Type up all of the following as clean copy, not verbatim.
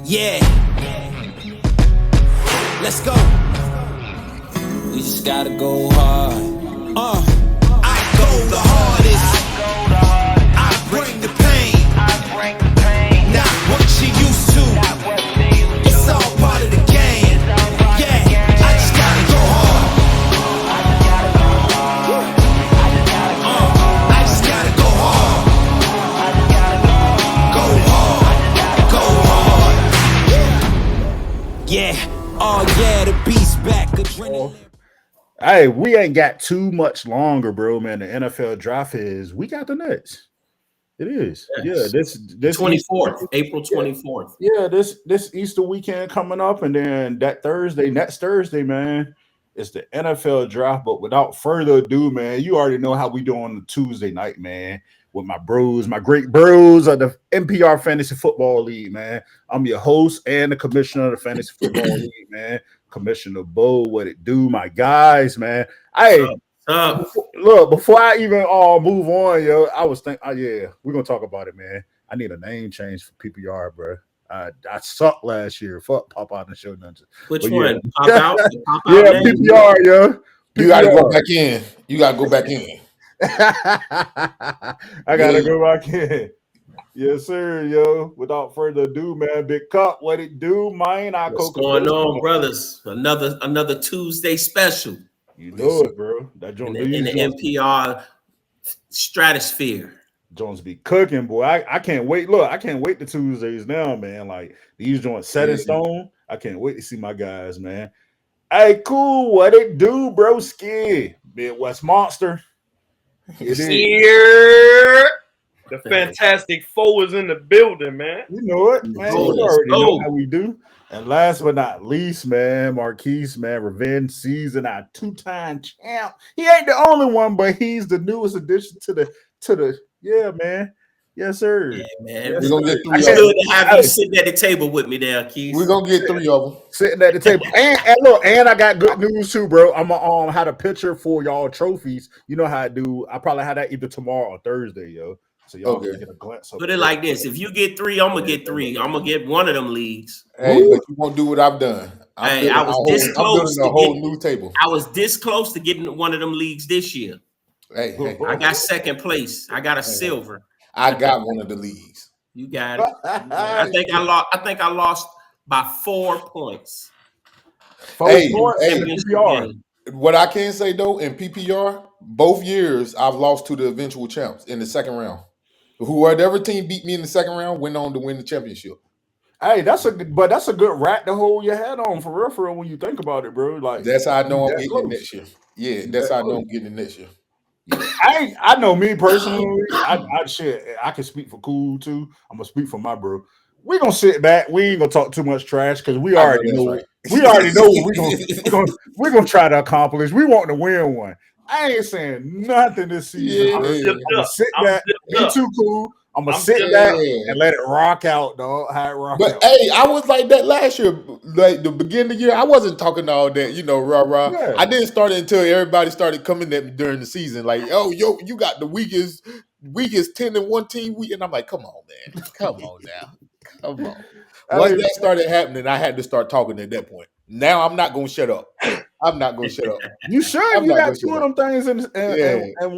Yeah, let's go. We just gotta go hard. I go the hardest. I bring the pain. Not what you used to. It's all part of the game. Yeah, I just gotta go hard. I just gotta go hard. Go hard. Yeah, oh yeah, the beast back. Adrenaline. Hey, we ain't got too much longer, bro, man. The NFL draft is we got the nuts. It is. Yeah, Yes. this 24th, April 24th. Yeah, this Easter weekend coming up, and then next Thursday, man, it's the NFL draft. But without further ado, man, you already know how we do on the Tuesday night, man, with my bros, my great bros of the NPR Fantasy Football League, man. I'm your host and the commissioner of the Fantasy Football League, man. Commissioner Bo, what it do, my guys, man. Hey, look, before I even move on, yo, I was thinking, yeah, we're gonna talk about it, man. I need a name change for PPR, bro. I sucked last year. Fuck Pop Out and Show Dungeon. Which But one? yeah. Pop out? Pop out Yeah, name? PPR, yo. You got to go back in. You got to go back in. I gotta go back in. Yes, sir, yo. Without further ado, man, Big Cup, what it do, man? What's going on, brothers? Another Tuesday special. You know it, bro. That joint in the NPR stratosphere. Jones be cooking, boy. I can't wait. Look, I can't wait to Tuesdays now, man. Like these joints set in stone. I can't wait to see my guys, man. Hey, cool. What it do, broski? Midwest Monster. It is. Here. The Fantastic Four is in the building, man. You know it, man. You already know how we do. And last but not least, man, Marquise, man, Revenge Season, our two-time champ. He ain't the only one, but he's the newest addition to the yeah, man. Yes, sir. Yeah, man. We're gonna get I should have you sitting at the table with me there, Keith. We're gonna get 3 of them. Sitting at the table. And look, and I got good news too, bro. I'm gonna have a picture for y'all trophies. You know how I do. I probably have that either tomorrow or Thursday, yo. So y'all can get a glimpse of Put it like this: if you get 3, I'm gonna get 3. I'm gonna get one of them leagues. Hey, but you won't do what I've done. I was this close to a whole new table. I was this close to getting one of them leagues this year. Hey, I got second place. I got a silver. I got one of the leagues. You got it. I think I lost by 4 points. Hey, PPR. What I can say though, in PPR, both years I've lost to the eventual champs in the second round. Whoever team beat me in the second round went on to win the championship. Hey, that's a good rat to hold your hat on for real when you think about it, bro. Like that's how I know I'm getting it next year. Yeah, that's how I know I'm getting it next year. Yeah. I know me personally. I can speak for Cool too. I'm gonna speak for my bro. We're gonna sit back. We ain't gonna talk too much trash because we already know. Right. We already know what we're gonna try to accomplish. We want to win one. I ain't saying nothing this season. I'm gonna sit back. Me too, Cool. I'm gonna sit back and let it rock out, dog. How it rock but out. Hey, I was like that last year. Like the beginning of the year, I wasn't talking all that, rah. Yeah. I didn't start it until everybody started coming at me during the season. Like, oh, you got the weakest 10-1 team. And I'm like, come on, man. Come on now. Come on. Once that started happening, I had to start talking at that point. Now I'm not gonna shut up. I'm not gonna shut up. You should. You got 2 of them things in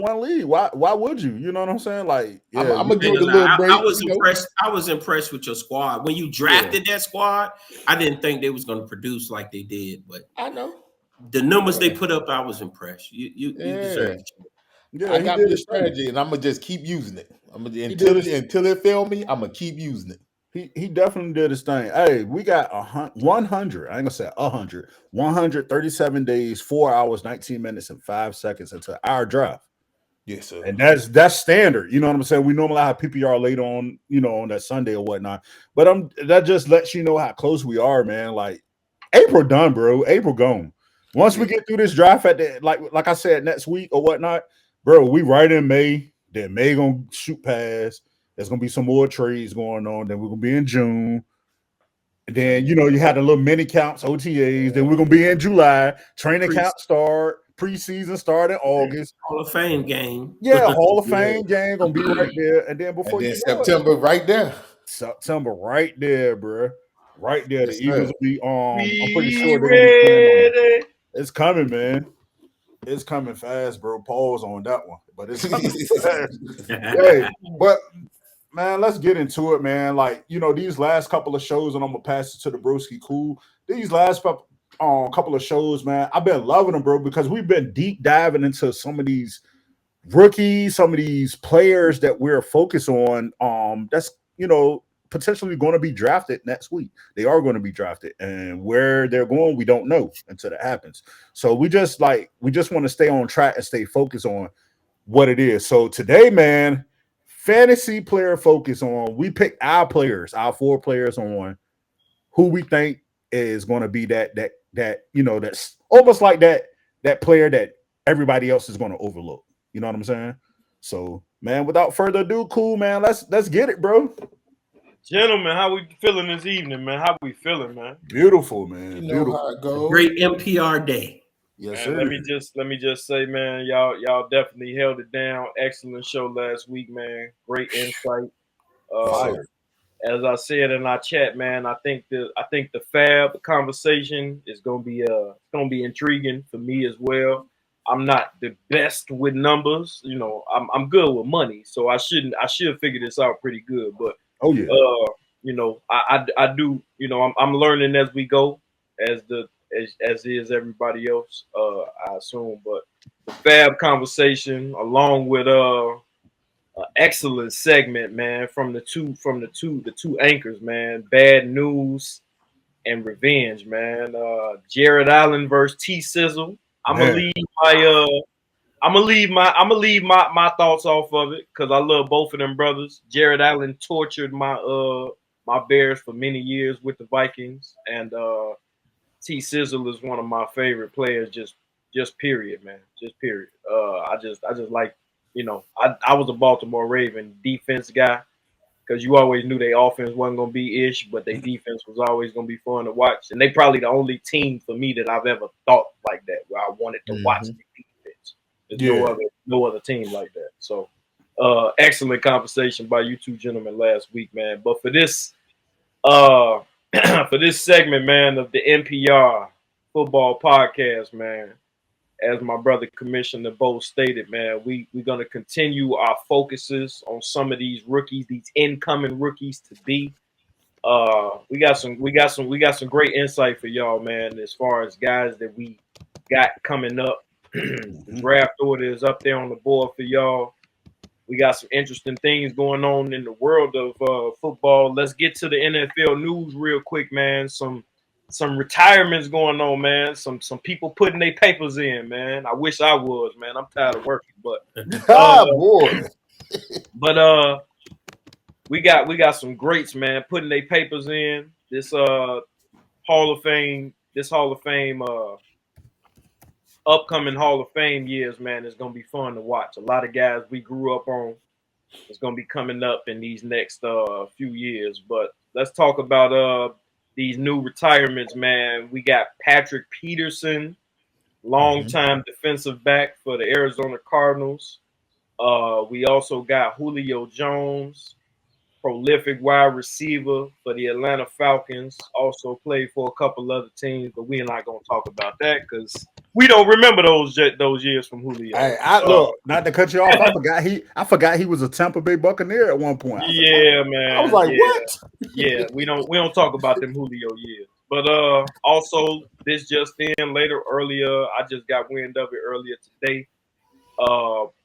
one league. Why would you? You know what I'm saying? Like, yeah, I'm gonna give it a little break. I was impressed. I was impressed with your squad when you drafted that squad. I didn't think they was gonna produce like they did, but I know the numbers they put up. I was impressed. You deserve it. Yeah, I got the strategy, and I'm gonna just keep using it. Until it failed me, I'm gonna keep using it. He definitely did his thing. Hey, we got 100. I ain't gonna say 100. 137 days, 4 hours, 19 minutes, and 5 seconds until our draft. Yes, sir. And that's standard. You know what I'm saying? We normally have PPR late on, on that Sunday or whatnot. But that just lets you know how close we are, man. Like April done, bro. April gone. Once we get through this draft at the like I said next week or whatnot, bro, we right in May. Then May gonna shoot past. There's gonna be some more trades going on. Then we're gonna be in June. And then you had the little mini camps, OTAs. Then we're gonna be in July. Training camp start. Preseason start in August. Hall of Fame game. Yeah, Hall of Fame game gonna be right there. And then September right there. September right there, bro. Right there, the Yes, Eagles sir. will be. I'm pretty Be sure they're gonna be playing on. ready. It's coming, man. It's coming fast, bro. Pause on that one, but it's coming fast. Hey, but man, let's get into it, man. Like, these last couple of shows, and I'm gonna pass it to the broski. Cool. These last couple of shows, man, I've been loving them, bro, because we've been deep diving into some of these rookies, some of these players that we're focused on. That's potentially going to be drafted next week. They are going to be drafted, and where they're going, we don't know until that happens. So we just want to stay on track and stay focused on what it is. So today, man, fantasy player focus on. We picked our players, our 4 players on who we think is going to be that's almost like that player that everybody else is going to overlook. You know what I'm saying? So, man, without further ado, cool, man. Let's get it, bro. Gentlemen, how we feeling this evening, man? How we feeling, man? Beautiful, man. You know Beautiful. how it goes. Great NPR day. Yes, Man, sir. let me just say, man, y'all definitely held it down. Excellent show last week, man. Great insight. Fire. As I said in our chat, man, I think the Fab conversation is gonna be intriguing for me as well. I'm not the best with numbers, I'm good with money, so I should figure this out pretty good. But oh yeah, I do, I'm learning as we go, as is everybody else, I assume. But the Fab conversation, along with excellent segment, man, from the two anchors, man. Bad News and Revenge, man. Jared Allen versus T Sizzle. I'm gonna leave my thoughts off of it because I love both of them brothers. Jared Allen tortured my Bears for many years with the Vikings, and T Sizzle is one of my favorite players. Just period, man. Just period. I just like. I was a Baltimore Raven defense guy because you always knew their offense wasn't going to be ish, but their defense was always going to be fun to watch. And they probably the only team for me that I've ever thought like that, where I wanted to watch the defense. There's no other team like that. So, excellent conversation by you two gentlemen last week, man. But for this for this segment, man, of the NPR football podcast, man, as my brother Commissioner Bo stated, man, we're gonna continue our focuses on some of these rookies, these incoming rookies to be. We got some great insight for y'all, man, as far as guys that we got coming up. The draft order is up there on the board for y'all. We got some interesting things going on in the world of football. Let's get to the NFL news real quick, man. Some retirements going on, man. Some people putting their papers in, man. I wish I was, man. I'm tired of working, but boy. But we got some greats, man, putting their papers in. This Hall of Fame upcoming Hall of Fame years, man, is gonna be fun to watch. A lot of guys we grew up on is gonna be coming up in these next few years. But let's talk about these new retirements, man. We got Patrick Peterson, longtime defensive back for the Arizona Cardinals. We also got Julio Jones, prolific wide receiver for the Atlanta Falcons. Also played for a couple other teams, but we're not going to talk about that because we don't remember those years from Julio. Hey, look, not to cut you off, I forgot he was a Tampa Bay Buccaneer at one point. Man. I was like, what? Yeah, we don't talk about them Julio years. But also this just earlier, I just got wind of it earlier today.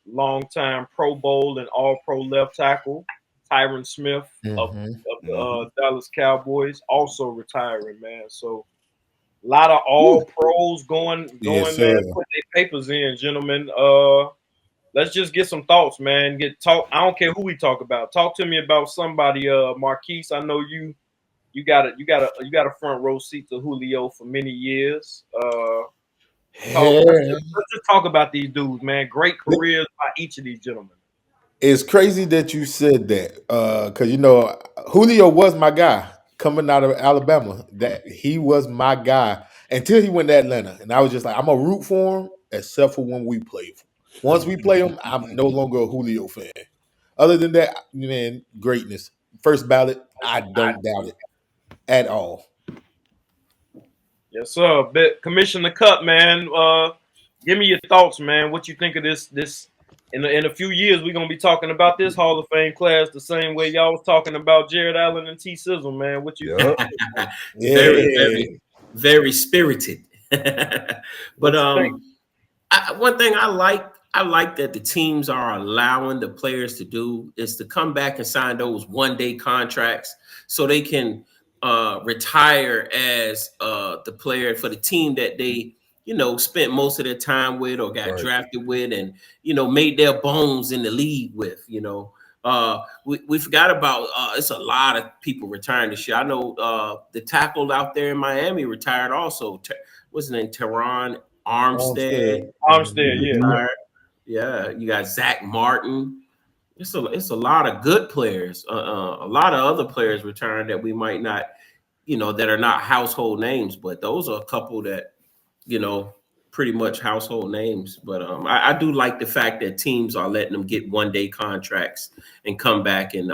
Longtime Pro Bowl and All Pro left tackle Tyron Smith of the Dallas Cowboys also retiring, man. So a lot of all pros going there, put their papers in, gentlemen. Let's just get some thoughts, man. I don't care who we talk about. Talk to me about somebody, Marquise. I know you got a front row seat to Julio for many years. Let's just talk about these dudes, man. Great careers by each of these gentlemen. It's crazy that you said that because Julio was my guy coming out of Alabama. That he was my guy until he went to Atlanta, and I was just like, I'm gonna root for him, except for when we play him. Once we play him, I'm no longer a Julio fan. Other than that, man, greatness. First ballot, I don't doubt it. at all. Yes, sir. Commissioner Cup, man. Give me your thoughts, man. What you think of this in a few years, we're gonna be talking about this Hall of Fame class the same way y'all was talking about Jared Allen and T Sizzle, man. What you think? Very, Yeah. very, very spirited. But What you think? one thing I like that the teams are allowing the players to do is to come back and sign those one-day contracts so they can retire as the player for the team that they spent most of their time with or got drafted with and made their bones in the league with. We forgot about it's a lot of people retiring this year. I know the tackle out there in Miami retired also. What's his name? Teron Armstead. Yeah. Yeah, you got Zach Martin. It's a lot of good players. A lot of other players retiring that we might not, that are not household names, but those are a couple that, pretty much household names. But I do like the fact that teams are letting them get one-day contracts and come back and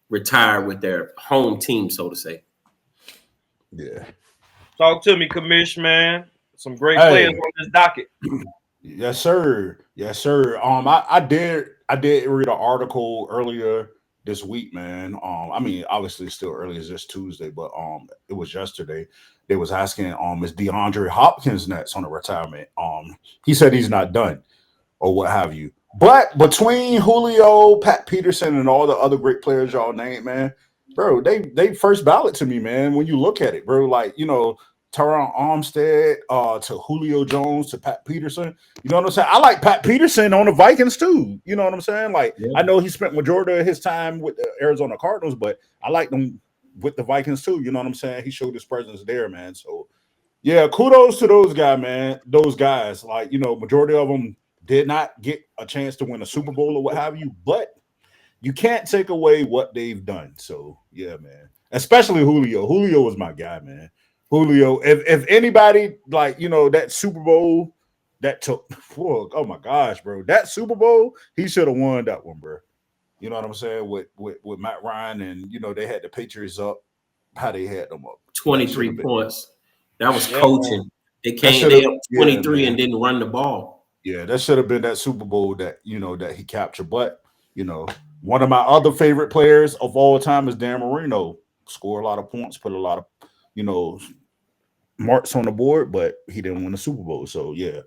retire with their home team, so to say. Yeah. Talk to me, Commish, man. Some great players on this docket. Yes, sir. Yes, sir. I did read an article earlier this week, man. I mean, obviously it's still early as this Tuesday, but it was yesterday. They was asking is DeAndre Hopkins next on the retirement? He said he's not done or what have you. But between Julio, Pat Peterson, and all the other great players y'all named, man, bro, they first ballot to me, man. When you look at it, bro, like Teron Armstead to Julio Jones to Pat Peterson. You know what I'm saying? I like Pat Peterson on the Vikings too. You know what I'm saying? Like, I know he spent majority of his time with the Arizona Cardinals, but I like them with the Vikings too. You know what I'm saying? He showed his presence there, man. So, yeah, kudos to those guys, man. Those guys, like, majority of them did not get a chance to win a Super Bowl or what have you, but you can't take away what they've done. So, yeah, man. Especially Julio. Julio was my guy, man. Julio, if anybody that Super Bowl that took, oh my gosh, bro, that Super Bowl, he should have won that one, bro. You know what I'm saying? With Matt Ryan and they had the Patriots up, how they had them up. 23 points. That was coaching. They up 23 and didn't run the ball. Yeah, that should have been that Super Bowl that that he captured. But one of my other favorite players of all time is Dan Marino. Score a lot of points, put a lot of marks on the board, but he didn't win the Super Bowl. So yeah,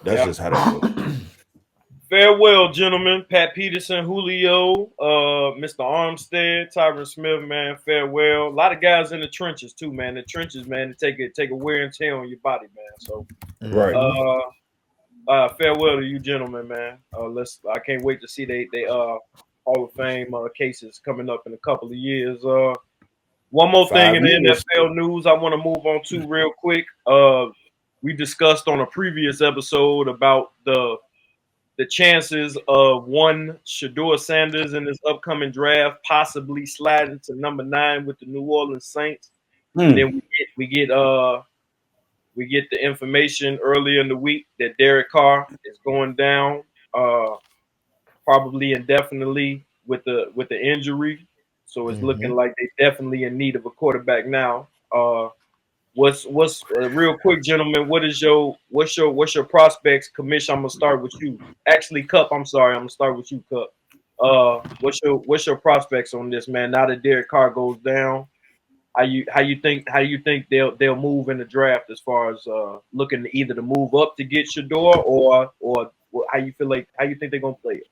that's just how that goes. Farewell, gentlemen. Pat Peterson, Julio, Mr. Armstead, Tyron Smith, man. Farewell. A lot of guys in the trenches too, man. The trenches, man, take a wear and tear on your body, man. So farewell to you, gentlemen, man. I can't wait to see they Hall of Fame cases coming up in a couple of years. One more thing in the NFL news I want to move on to real quick. We discussed on a previous episode about the chances of one Shedeur Sanders in this upcoming draft possibly sliding to number 9 with the New Orleans Saints. And then we get the information earlier in the week that Derek Carr is going down, probably indefinitely with the injury. So it's looking like they're definitely in need of a quarterback now. What's real quick, gentlemen? What's your prospects? Commission, I'm gonna start with you. Actually, Cup, I'm sorry, I'm gonna start with you, Cup. What's your prospects on this, man? Now that Derek Carr goes down, how you think they'll move in the draft as far as looking to either to move up to get Shedeur or how you think they're gonna play it?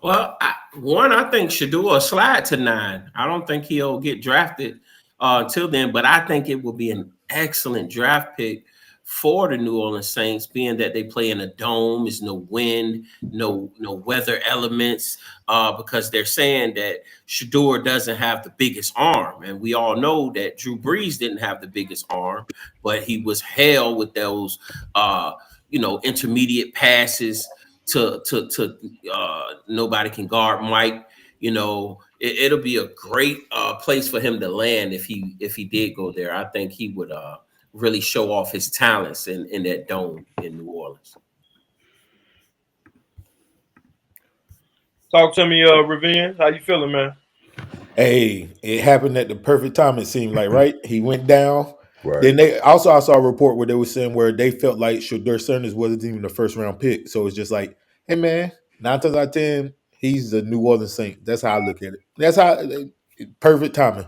Well, I think Shedeur will slide to 9. I don't think he'll get drafted until then, but I think it will be an excellent draft pick for the New Orleans Saints, being that they play in a dome, there's no wind, no weather elements, because they're saying that Shedeur doesn't have the biggest arm, and we all know that Drew Brees didn't have the biggest arm, but he was held with those intermediate passes to nobody can guard Mike. It'll be a great place for him to land if he did go there. I think he would really show off his talents in that dome in New Orleans. Talk to me, Ravine. How you feeling, man? Hey, it happened at the perfect time. It seemed like, right? He went down. Right. Then I saw a report where they were saying where they felt like Shedeur Sanders wasn't even the first round pick. So it's just like, hey man, 9 times out of 10, he's the New Orleans Saint. That's how I look at it. That's how perfect timing.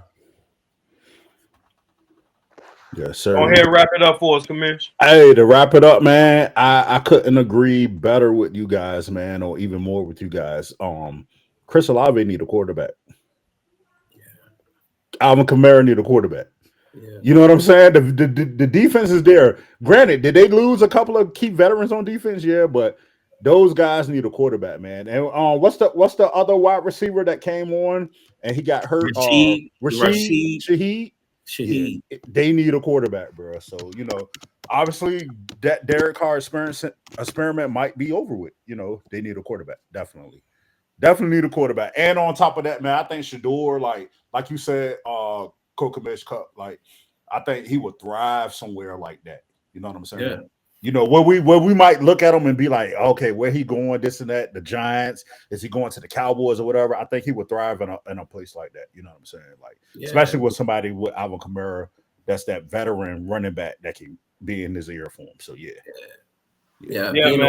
Yes, sir. Go ahead and wrap it up for us, Commish. Hey, to wrap it up, man, I couldn't agree better with you guys, man, or even more with you guys. Chris Olave need a quarterback. Alvin Kamara need a quarterback. Yeah. You know what I'm saying? The defense is there. Granted, did they lose a couple of key veterans on defense? Yeah, but those guys need a quarterback, man. And what's the other wide receiver that came on and he got hurt? Rashid Shaheed. Yeah, they need a quarterback, bro. So obviously that Derek Carr experiment might be over with. They need a quarterback, definitely need a quarterback. And on top of that, man, I think Shedeur, like you said, Kokomish Cup, like I think he would thrive somewhere like that. You know what I'm saying? Yeah. Where we might look at him and be like, okay, where he going? This and that. The Giants? Is he going to the Cowboys or whatever? I think he would thrive in a place like that. You know what I'm saying? Like, especially with somebody with Alvin Kamara, that's that veteran running back that can be in his ear for him. So yeah. Being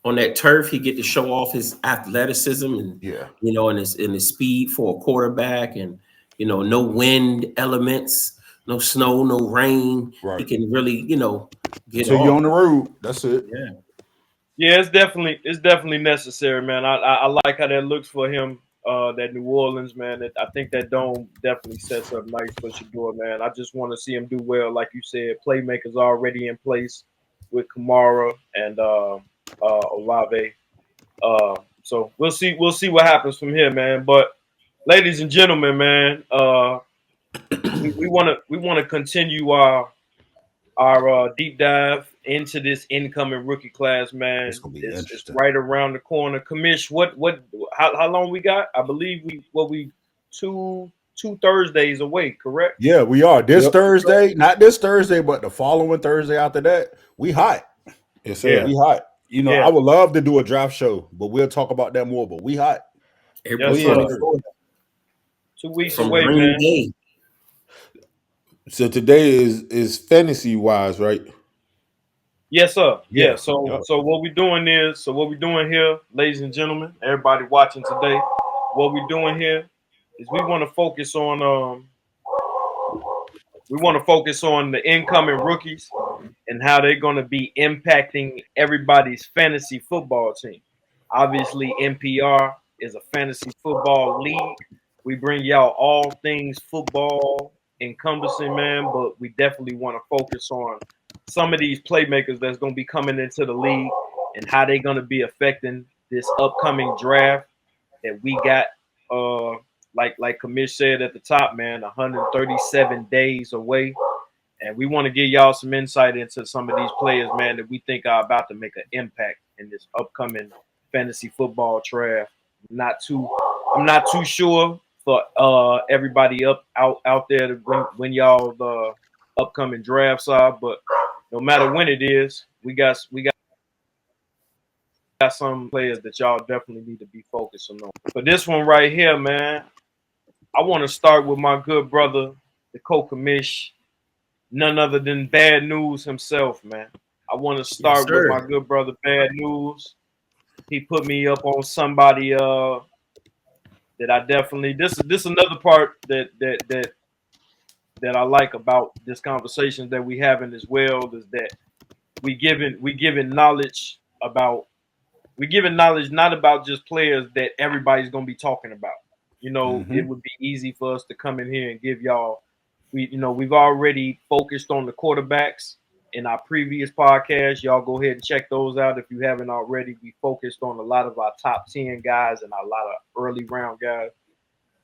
on that turf, he get to show off his athleticism and and his speed for a quarterback, and no wind elements. No snow, no rain. Right. He can really, get so you're on the road. That's it. Yeah, it's definitely necessary, man. I like how that looks for him. That New Orleans, man. I think that dome definitely sets up nice for Shedeur, man. I just want to see him do well, like you said. Playmakers already in place with Kamara and Olave. So we'll see what happens from here, man. But ladies and gentlemen, man. We want to continue our deep dive into this incoming rookie class, man. It's right around the corner. Commish, how long we got? I believe we two Thursdays away, correct? Yeah, we are. This Thursday, not this Thursday, but the following Thursday after that, we hot. Yes, sir. We hot. I would love to do a draft show, but we'll talk about that more. But we hot. April 24th. 2 weeks away, man. Day. So today is fantasy wise, right? Yes, sir. Yeah. So what we're doing here, ladies and gentlemen, everybody watching today, what we're doing here is we want to focus on the incoming rookies and how they're going to be impacting everybody's fantasy football team. Obviously, NPR is a fantasy football league. We bring y'all all things football encompassing, man, but we definitely want to focus on some of these playmakers that's going to be coming into the league and how they're going to be affecting this upcoming draft that we got. Like Kamish said at the top, man, 137 days away, and we want to give y'all some insight into some of these players, man, that we think are about to make an impact in this upcoming fantasy football draft. I'm not too sure for everybody out there to when y'all the upcoming drafts are, but no matter when it is, we got some players that y'all definitely need to be focusing on. For this one right here, man, I want to start with my good brother, the Kokamish, none other than Bad News himself, man. I want to start with my good brother, Bad News. He put me up on somebody that I definitely this is another part that I like about this conversation that we having as well, is that we giving knowledge not about just players that everybody's gonna be talking about. It would be easy for us to come in here and give y'all. We've already focused on the quarterbacks in our previous podcast. Y'all go ahead and check those out if you haven't already. We focused on a lot of our top 10 guys and a lot of early round guys.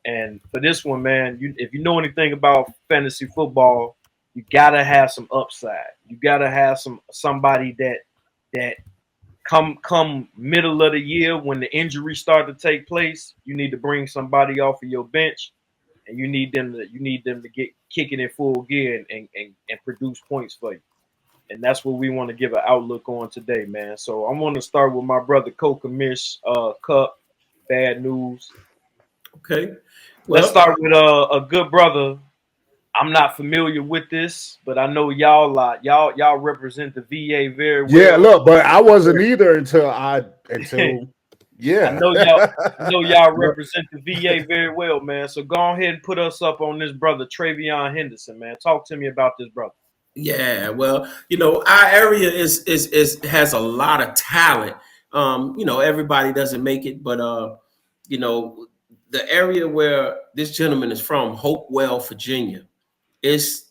And for this one, man, if you know anything about fantasy football, you gotta have some upside. You gotta have somebody that come middle of the year when the injuries start to take place, you need to bring somebody off of your bench, and you need them to get kicking in full gear and produce points for you. And that's what we want to give an outlook on today, man. So I'm going to start with my brother Kokamish Cup, Bad News. Okay. Let's start with a good brother. I'm not familiar with this, but I know y'all y'all represent the VA very well. Yeah, look, but I wasn't either until yeah. I know y'all represent the VA very well, man. So go ahead and put us up on this brother, TreVeyon Henderson, man. Talk to me about this brother. Yeah, well, our area is has a lot of talent. Everybody doesn't make it, but the area where this gentleman is from, Hopewell, Virginia, is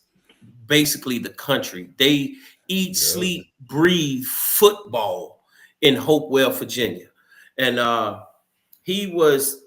basically the country. They eat, sleep, breathe football in Hopewell, Virginia. And he was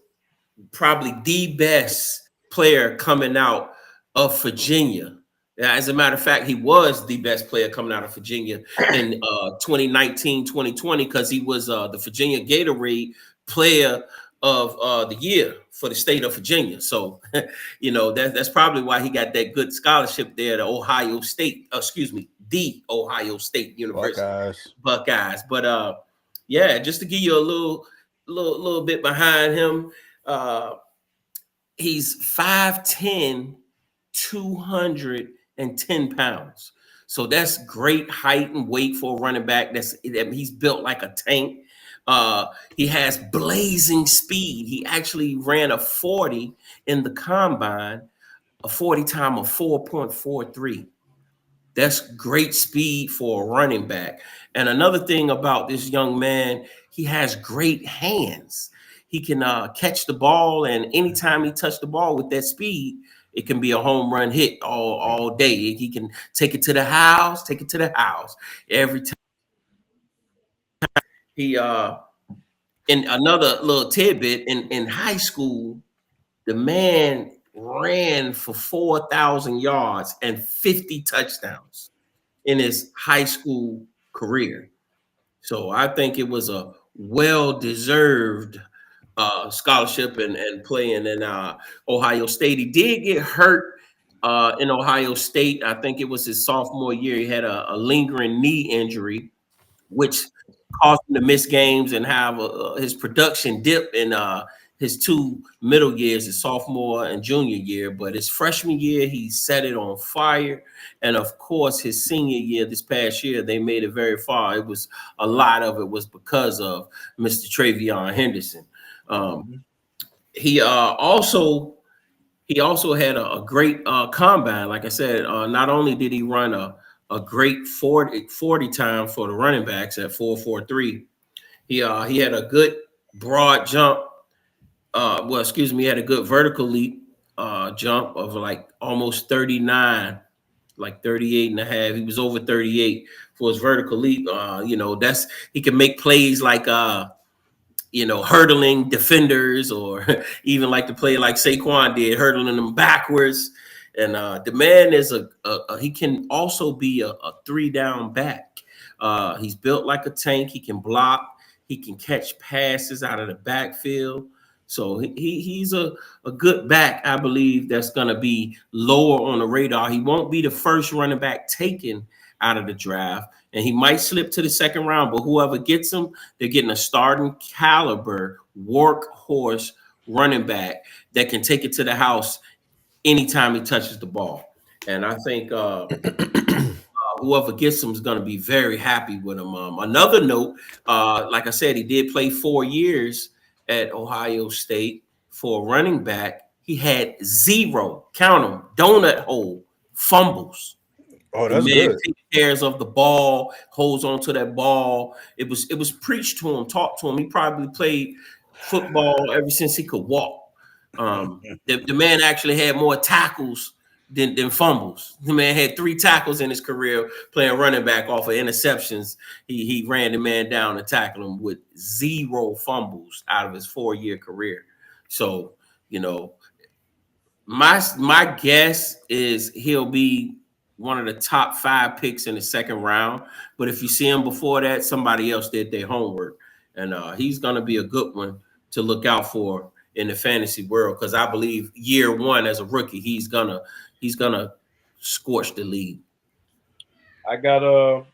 probably the best player coming out of Virginia. As a matter of fact, he was the best player coming out of Virginia in 2019, 2020, because he was the Virginia Gatorade player of the year for the state of Virginia. So, that's probably why he got that good scholarship there to Ohio State, the Ohio State University. Buckeyes. But just to give you a little bit behind him, he's 5'10", 210 pounds. So that's great height and weight for a running back. He's built like a tank. He has blazing speed. He actually ran a 40 in the combine, a 40 time of 4.43. That's great speed for a running back. And another thing about this young man, he has great hands. He can catch the ball, and anytime he touches the ball with that speed, it can be a home run hit all day. He can take it to the house, every time. He in another little tidbit, in high school, the man ran for 4,000 yards and 50 touchdowns in his high school career. So I think it was a well-deserved scholarship and playing in Ohio State. He did get hurt in Ohio State. I think it was his sophomore year. He had a lingering knee injury, which caused him to miss games and have his production dip in his two middle years, his sophomore and junior year. But his freshman year, he set it on fire. And of course, his senior year, this past year, they made it very far. A lot of it was because of Mr. TreVeyon Henderson. He also had a great combine. Like I said, not only did he run a great 40 time for the running backs at 4.43, he had a good broad jump. He had a good vertical leap jump of like almost 39, like 38 and a half. He was over 38 for his vertical leap. He can make plays like hurdling defenders, or even like to play like Saquon did, hurdling them backwards. And the man is he can also be a 3-down back. He's built like a tank. He can block. He can catch passes out of the backfield. So he's a good back, I believe, that's going to be lower on the radar. He won't be the first running back taken out of the draft, and he might slip to the second round, but whoever gets him, they're getting a starting caliber workhorse running back that can take it to the house anytime he touches the ball. And I think whoever gets him is going to be very happy with him. Another note, like I said, he did play 4 years at Ohio State for a running back. He had 0, count them, donut hole fumbles. Oh, that's good. Takes cares of the ball, holds on to that ball. It was preached to him, taught to him. He probably played football ever since he could walk. The man actually had more tackles than fumbles. The man had 3 tackles in his career playing running back off of interceptions. He ran the man down and tackled him with 0 fumbles out of his 4-year career. So, my guess is he'll be one of the top 5 picks in the second round. But if you see him before that, somebody else did their homework. And he's going to be a good one to look out for in the fantasy world, because I believe year 1 as a rookie, he's gonna scorch the league. I got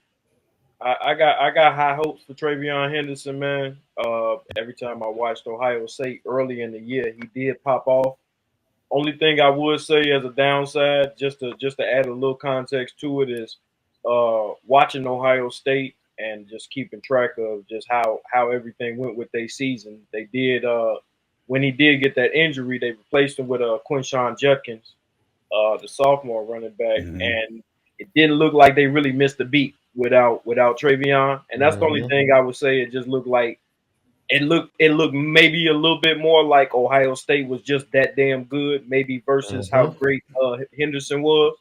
high hopes for TreVeyon Henderson, man. Every time I watched Ohio State early in the year, he did pop off. Only thing I would say as a downside, just to add a little context to it, is watching Ohio State and just keeping track of just how everything went with their season. They did when he did get that injury, they replaced him with Quinshon Judkins, the sophomore running back, and it didn't look like they really missed a beat without Travion. And that's the only thing I would say. It just looked like it looked maybe a little bit more like Ohio State was just that damn good, maybe versus how great Henderson was.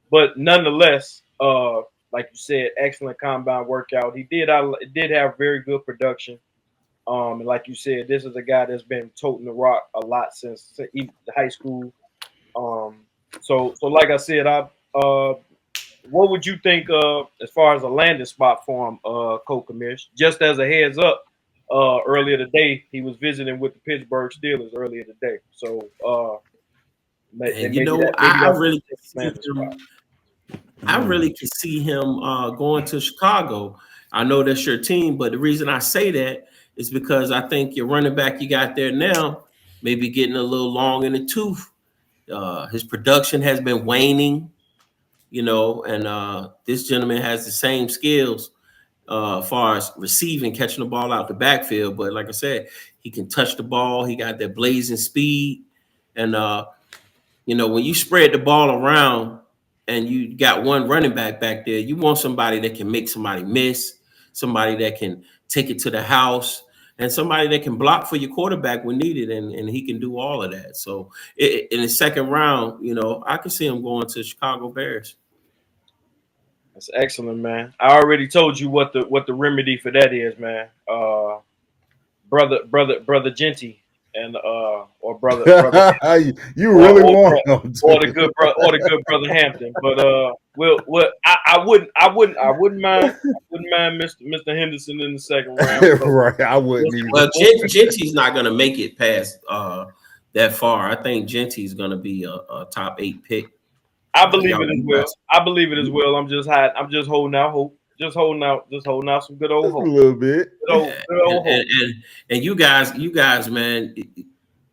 But nonetheless, like you said, excellent combine workout. He did have very good production. And like you said, this is a guy that's been toting the rock a lot since high school. So like I said, what would you think as far as a landing spot for him, Commish? Just as a heads up, earlier today he was visiting with the Pittsburgh Steelers earlier today. So and you know, I really can see him going to Chicago. I know that's your team, but the reason I say that is because I think your running back you got there now may be getting a little long in the tooth. His production has been waning, you know, and this gentleman has the same skills as far as receiving, catching the ball out the backfield. But like I said, he can touch the ball. He got that blazing speed. And, you know, when you spread the ball around and you got one running back there, you want somebody that can make somebody miss, somebody that can take it to the house, and somebody that can block for your quarterback when needed, and he can do all of that. So in the second round, you know, I can see him going to Chicago Bears. That's excellent, man. I already told you what the remedy for that is, man. Brother Genty and or brother you really want or the good brother Hampton. But I wouldn't mind Mr. Henderson in the second round. Right, I wouldn't either. Well, Genty's not going to make it past that far. I think Genty's going to be a top 8 pick. I believe it as well. I believe it as well. I'm just holding out hope. Just holding out some good old hope. A little bit. Good old hope. And you guys, man,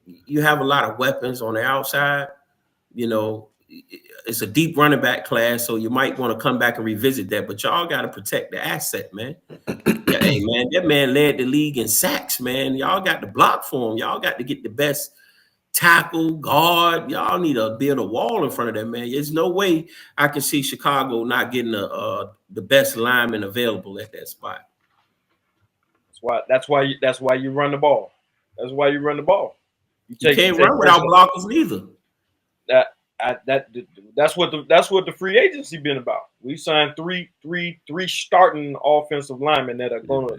you have a lot of weapons on the outside. You know, it's a deep running back class, so you might want to come back and revisit that. But y'all got to protect the asset, man. Hey, man, that man led the league in sacks, man. Y'all got to block for him. Y'all got to get the best tackle, guard. Y'all need to build a wall in front of that man. There's no way I can see Chicago not getting the best lineman available at that spot. That's why you run the ball. That's why you run the ball. You can't run without blockers neither. That's what the free agency been about. We signed three starting offensive linemen that are gonna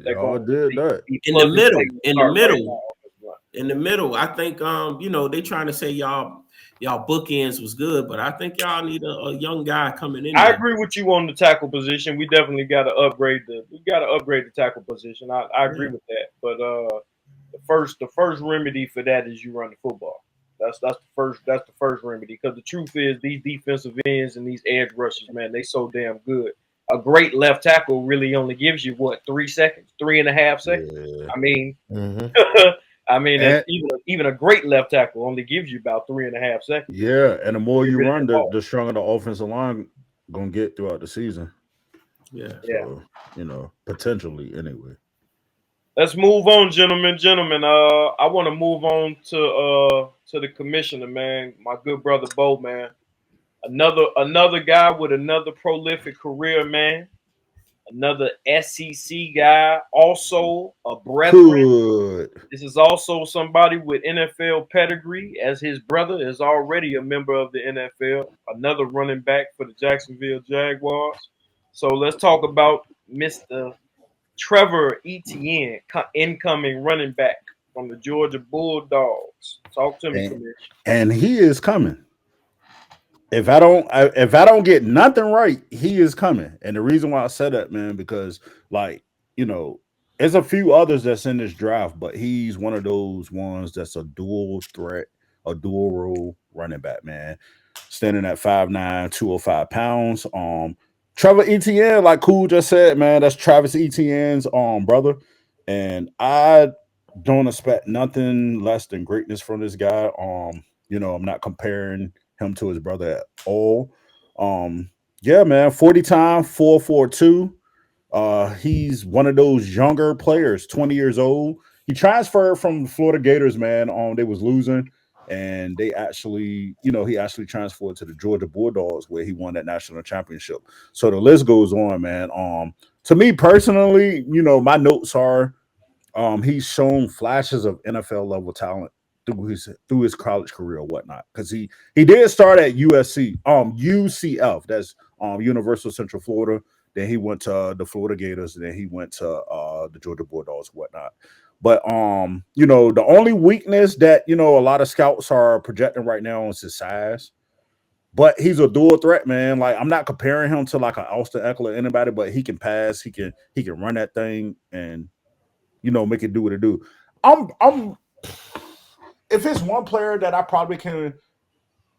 in the middle. I think you know, they trying to say y'all bookends was good, but I think y'all need a young guy coming in. I agree with you on the tackle position. We definitely got to upgrade the tackle position. I agree with that. But the first remedy for that is you run the football. That's the first remedy, because the truth is these defensive ends and these edge rushers, man, they so damn good. A great left tackle really only gives you 3 seconds, 3.5 seconds. Yeah. I mean, I mean, even a great left tackle only gives you about 3.5 seconds. Yeah, and the more you run, the stronger the offensive line gonna get throughout the season. Yeah, so, you know, potentially anyway. Let's move on, gentlemen. I want to move on to the commissioner, man. My good brother Bo, man. Another guy with another prolific career, man. Another SEC guy, also a brethren. Good. This is also somebody with NFL pedigree, as his brother is already a member of the NFL. Another running back for the Jacksonville Jaguars. So let's talk about Mr. Trevor Etienne, incoming running back from the Georgia Bulldogs. Talk to me, Commissioner. And he is coming. If I don't get nothing right, he is coming. And the reason why I said that, man, because, like, you know, there's a few others that's in this draft, but he's one of those ones that's a dual threat, a dual role running back, man. Standing at 5'9", 205 pounds. Trevor Etienne, like Cool just said, man, that's Travis Etienne's brother. And I don't expect nothing less than greatness from this guy. I'm not comparing him to his brother at all. Yeah, man, 40 time, 4.42. He's one of those younger players, 20 years old. He transferred from the Florida Gators, man. They was losing, and they actually, he actually transferred to the Georgia Bulldogs, where he won that national championship. So the list goes on, man. To me personally, my notes are, he's shown flashes of NFL level talent through his college career or whatnot. Because he did start at UCF, that's Universal Central Florida. Then he went to the Florida Gators, and then he went to the Georgia Bulldogs, whatnot. But the only weakness that a lot of scouts are projecting right now is his size. But he's a dual threat, man. Like, I'm not comparing him to like an Austin Eckler or anybody, but he can pass, he can run that thing, and make it do what it do. I'm if it's one player that I probably can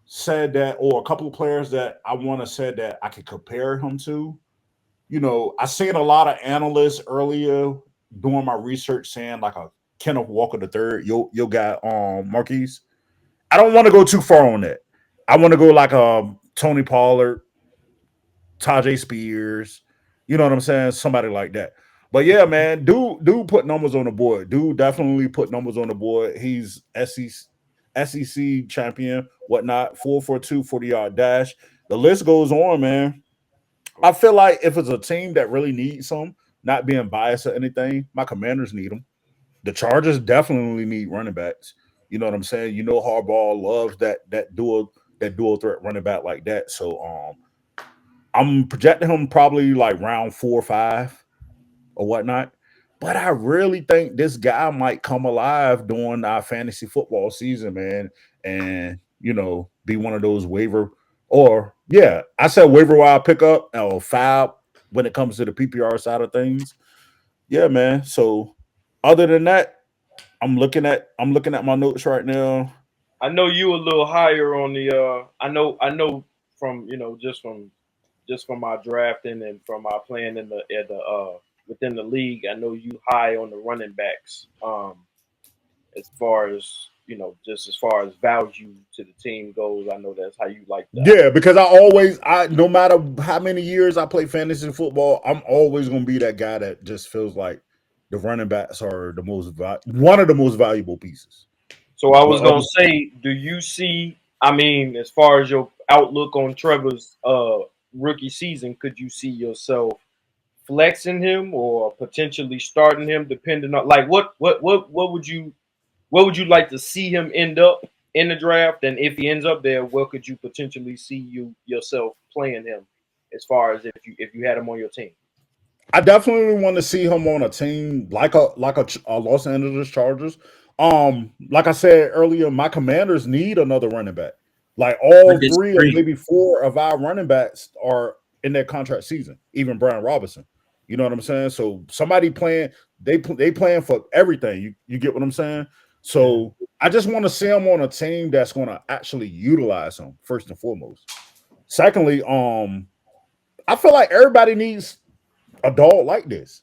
say that, or a couple of players that I want to say that I can compare him to, I seen a lot of analysts earlier doing my research saying like a Kenneth Walker III, your guy Marquise. I don't want to go too far on that. I want to go like Tony Pollard, Tajay Spears, you know what I'm saying? Somebody like that. But yeah, man, dude put numbers on the board. Dude definitely put numbers on the board. He's SEC champion, whatnot, 4.42 40-yard dash. The list goes on, man. I feel like if it's a team that really needs some, not being biased or anything, my Commanders need them. The Chargers definitely need running backs. You know what I'm saying? Harbaugh loves that dual threat running back like that. So I'm projecting him probably like round 4 or 5 or whatnot. But I really think this guy might come alive during our fantasy football season, man, and be one of those waiver wire pickup or fab when it comes to the PPR side of things. Yeah, man. So other than that, I'm looking at my notes right now. I know you a little higher on the I know from just from my drafting and from my playing in the within the league, I know you high on the running backs. As far as just as far as value to the team goes, I know that's how you like that. Yeah, because I no matter how many years I play fantasy football, I'm always gonna be that guy that just feels like the running backs are one of the most valuable pieces. So I was gonna say, do you see? I mean, as far as your outlook on Trevor's rookie season, could you see yourself flexing him or potentially starting him, depending on like what would you like to see him end up in the draft? And if he ends up there, where could you potentially see yourself playing him, as far as if you had him on your team? I definitely want to see him on a team like a Los Angeles Chargers. Like I said earlier, my Commanders need another running back. Like all 3 or maybe 4 of our running backs are in their contract season, even Brian Robinson. You know what I'm saying? So somebody playing, they playing for everything. You get what I'm saying? So I just want to see him on a team that's going to actually utilize him first and foremost. Secondly, I feel like everybody needs a dog like this.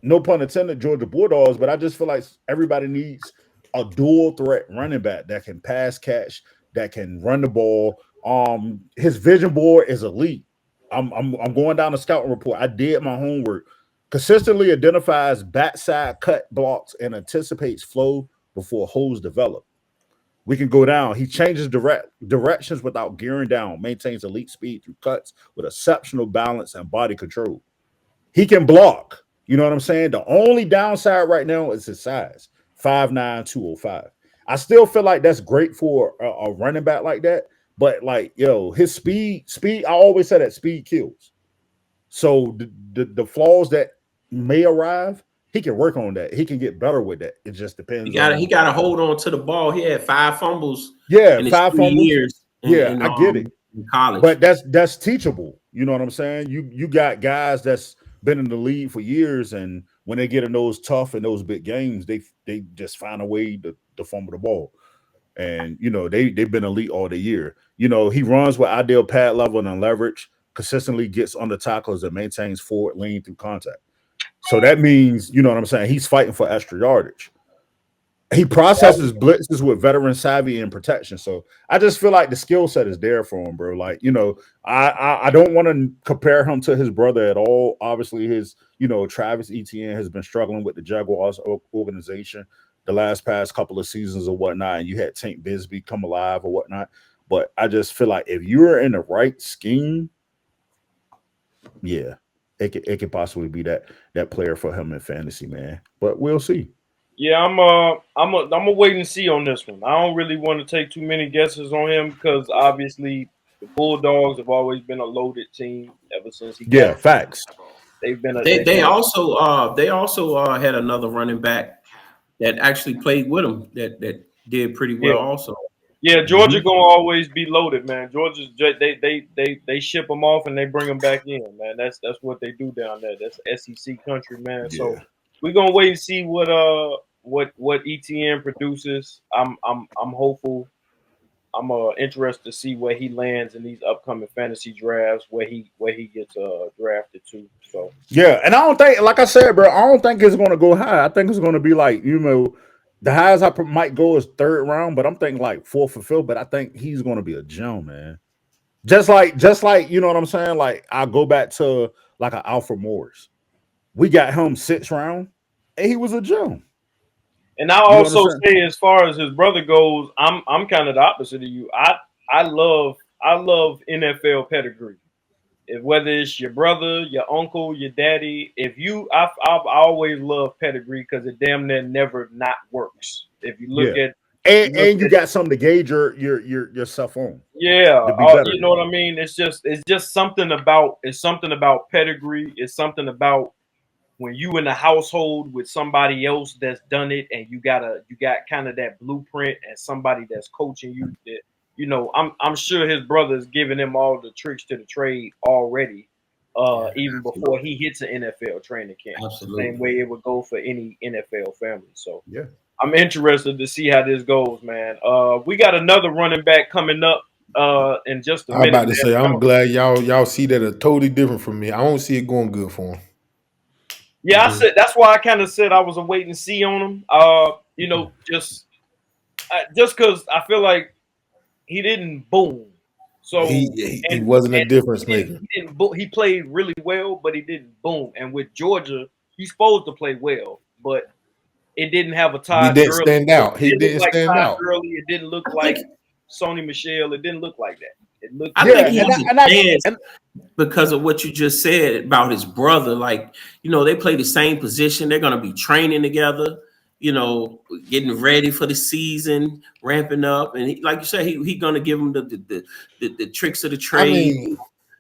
No pun intended, Georgia Bulldogs, but I just feel like everybody needs a dual threat running back that can pass catch, that can run the ball. His vision board is elite. I'm going down the scouting report. I did my homework. Consistently identifies backside cut blocks and anticipates flow before holes develop. We can go down. He changes directions without gearing down, maintains elite speed through cuts with exceptional balance and body control. He can block. You know what I'm saying? The only downside right now is his size, 5'9", 205. I still feel like that's great for a running back like that. But like, his speed, I always say that speed kills. So the flaws that may arrive, he can work on that. He can get better with that. It just depends. He got to hold on to the ball. He had 5 fumbles. Yeah, 5 fumbles. Years I get it. In college, but that's teachable. You know what I'm saying? You got guys that's been in the league for years, and when they get in those tough and those big games, they just find a way to fumble the ball. And they've been elite all the year. He runs with ideal pad level and leverage, consistently gets under tackles and maintains forward lean through contact. So that means, you know what I'm saying, he's fighting for extra yardage. He processes blitzes with veteran savvy and protection. So I just feel like the skill set is there for him, bro. Like, I don't want to compare him to his brother at all. Obviously, Travis Etienne has been struggling with the Jaguars organization the past couple of seasons or whatnot, and you had Tank Bisbee come alive or whatnot. But I just feel like if you're in the right scheme, yeah, it could possibly be that player for him in fantasy, man. But we'll see. Yeah, I'm a wait and see on this one. I don't really want to take too many guesses on him because obviously the Bulldogs have always been a loaded team ever since he Yeah, got. facts. They've been They also had another running back that actually played with him that did pretty well also. Yeah, Georgia gonna always be loaded, man. Georgia's they ship them off and they bring them back in, man. That's what they do down there. That's SEC country, man. Yeah. So we're gonna wait and see what ETN produces. I'm hopeful. I'm interested to see where he lands in these upcoming fantasy drafts, where he gets drafted to. So yeah, and I don't think, like I said, bro, I don't think it's going to go high. I think it's going to be like, the highest I might go is third round, but I'm thinking like fourth or fifth. But I think he's going to be a gem, man. Just like you know what I'm saying. Like I'll go back to like an Alfred Morris. We got him sixth round, and he was a gem. And I also say, as far as his brother goes, I'm kind of the opposite of you. I love NFL pedigree. Whether it's your brother, your uncle, your daddy, I've always loved pedigree because it damn near never not works. If you look at you got something to gauge yourself on. Yeah, you know what I mean. It's just something about pedigree. It's something about when you in a household with somebody else that's done it, and you got kind of that blueprint and somebody that's coaching you. That I'm sure his brother's giving him all the tricks to the trade already, even before he hits an NFL training camp. Absolutely. Same way it would go for any NFL family. So yeah, I'm interested to see how this goes, man. We got another running back coming up in just a minute. I'm about to say, I'm glad y'all see that are totally different from me. I don't see it going good for him. Yeah, I said that's why I kind of said I was a wait and see on him. Just because I feel like he didn't boom. So he wasn't a difference maker. He played really well, but he didn't boom. And with Georgia, he's supposed to play well, but it didn't have a Todd. He didn't stand out. He didn't stand out. Early, it didn't look like Sony Michel. It didn't look like that. It looked. I think he has a chance because of what you just said about his brother. Like, they play the same position. They're going to be training together, getting ready for the season, ramping up. And like you said, he going to give him the tricks of the trade.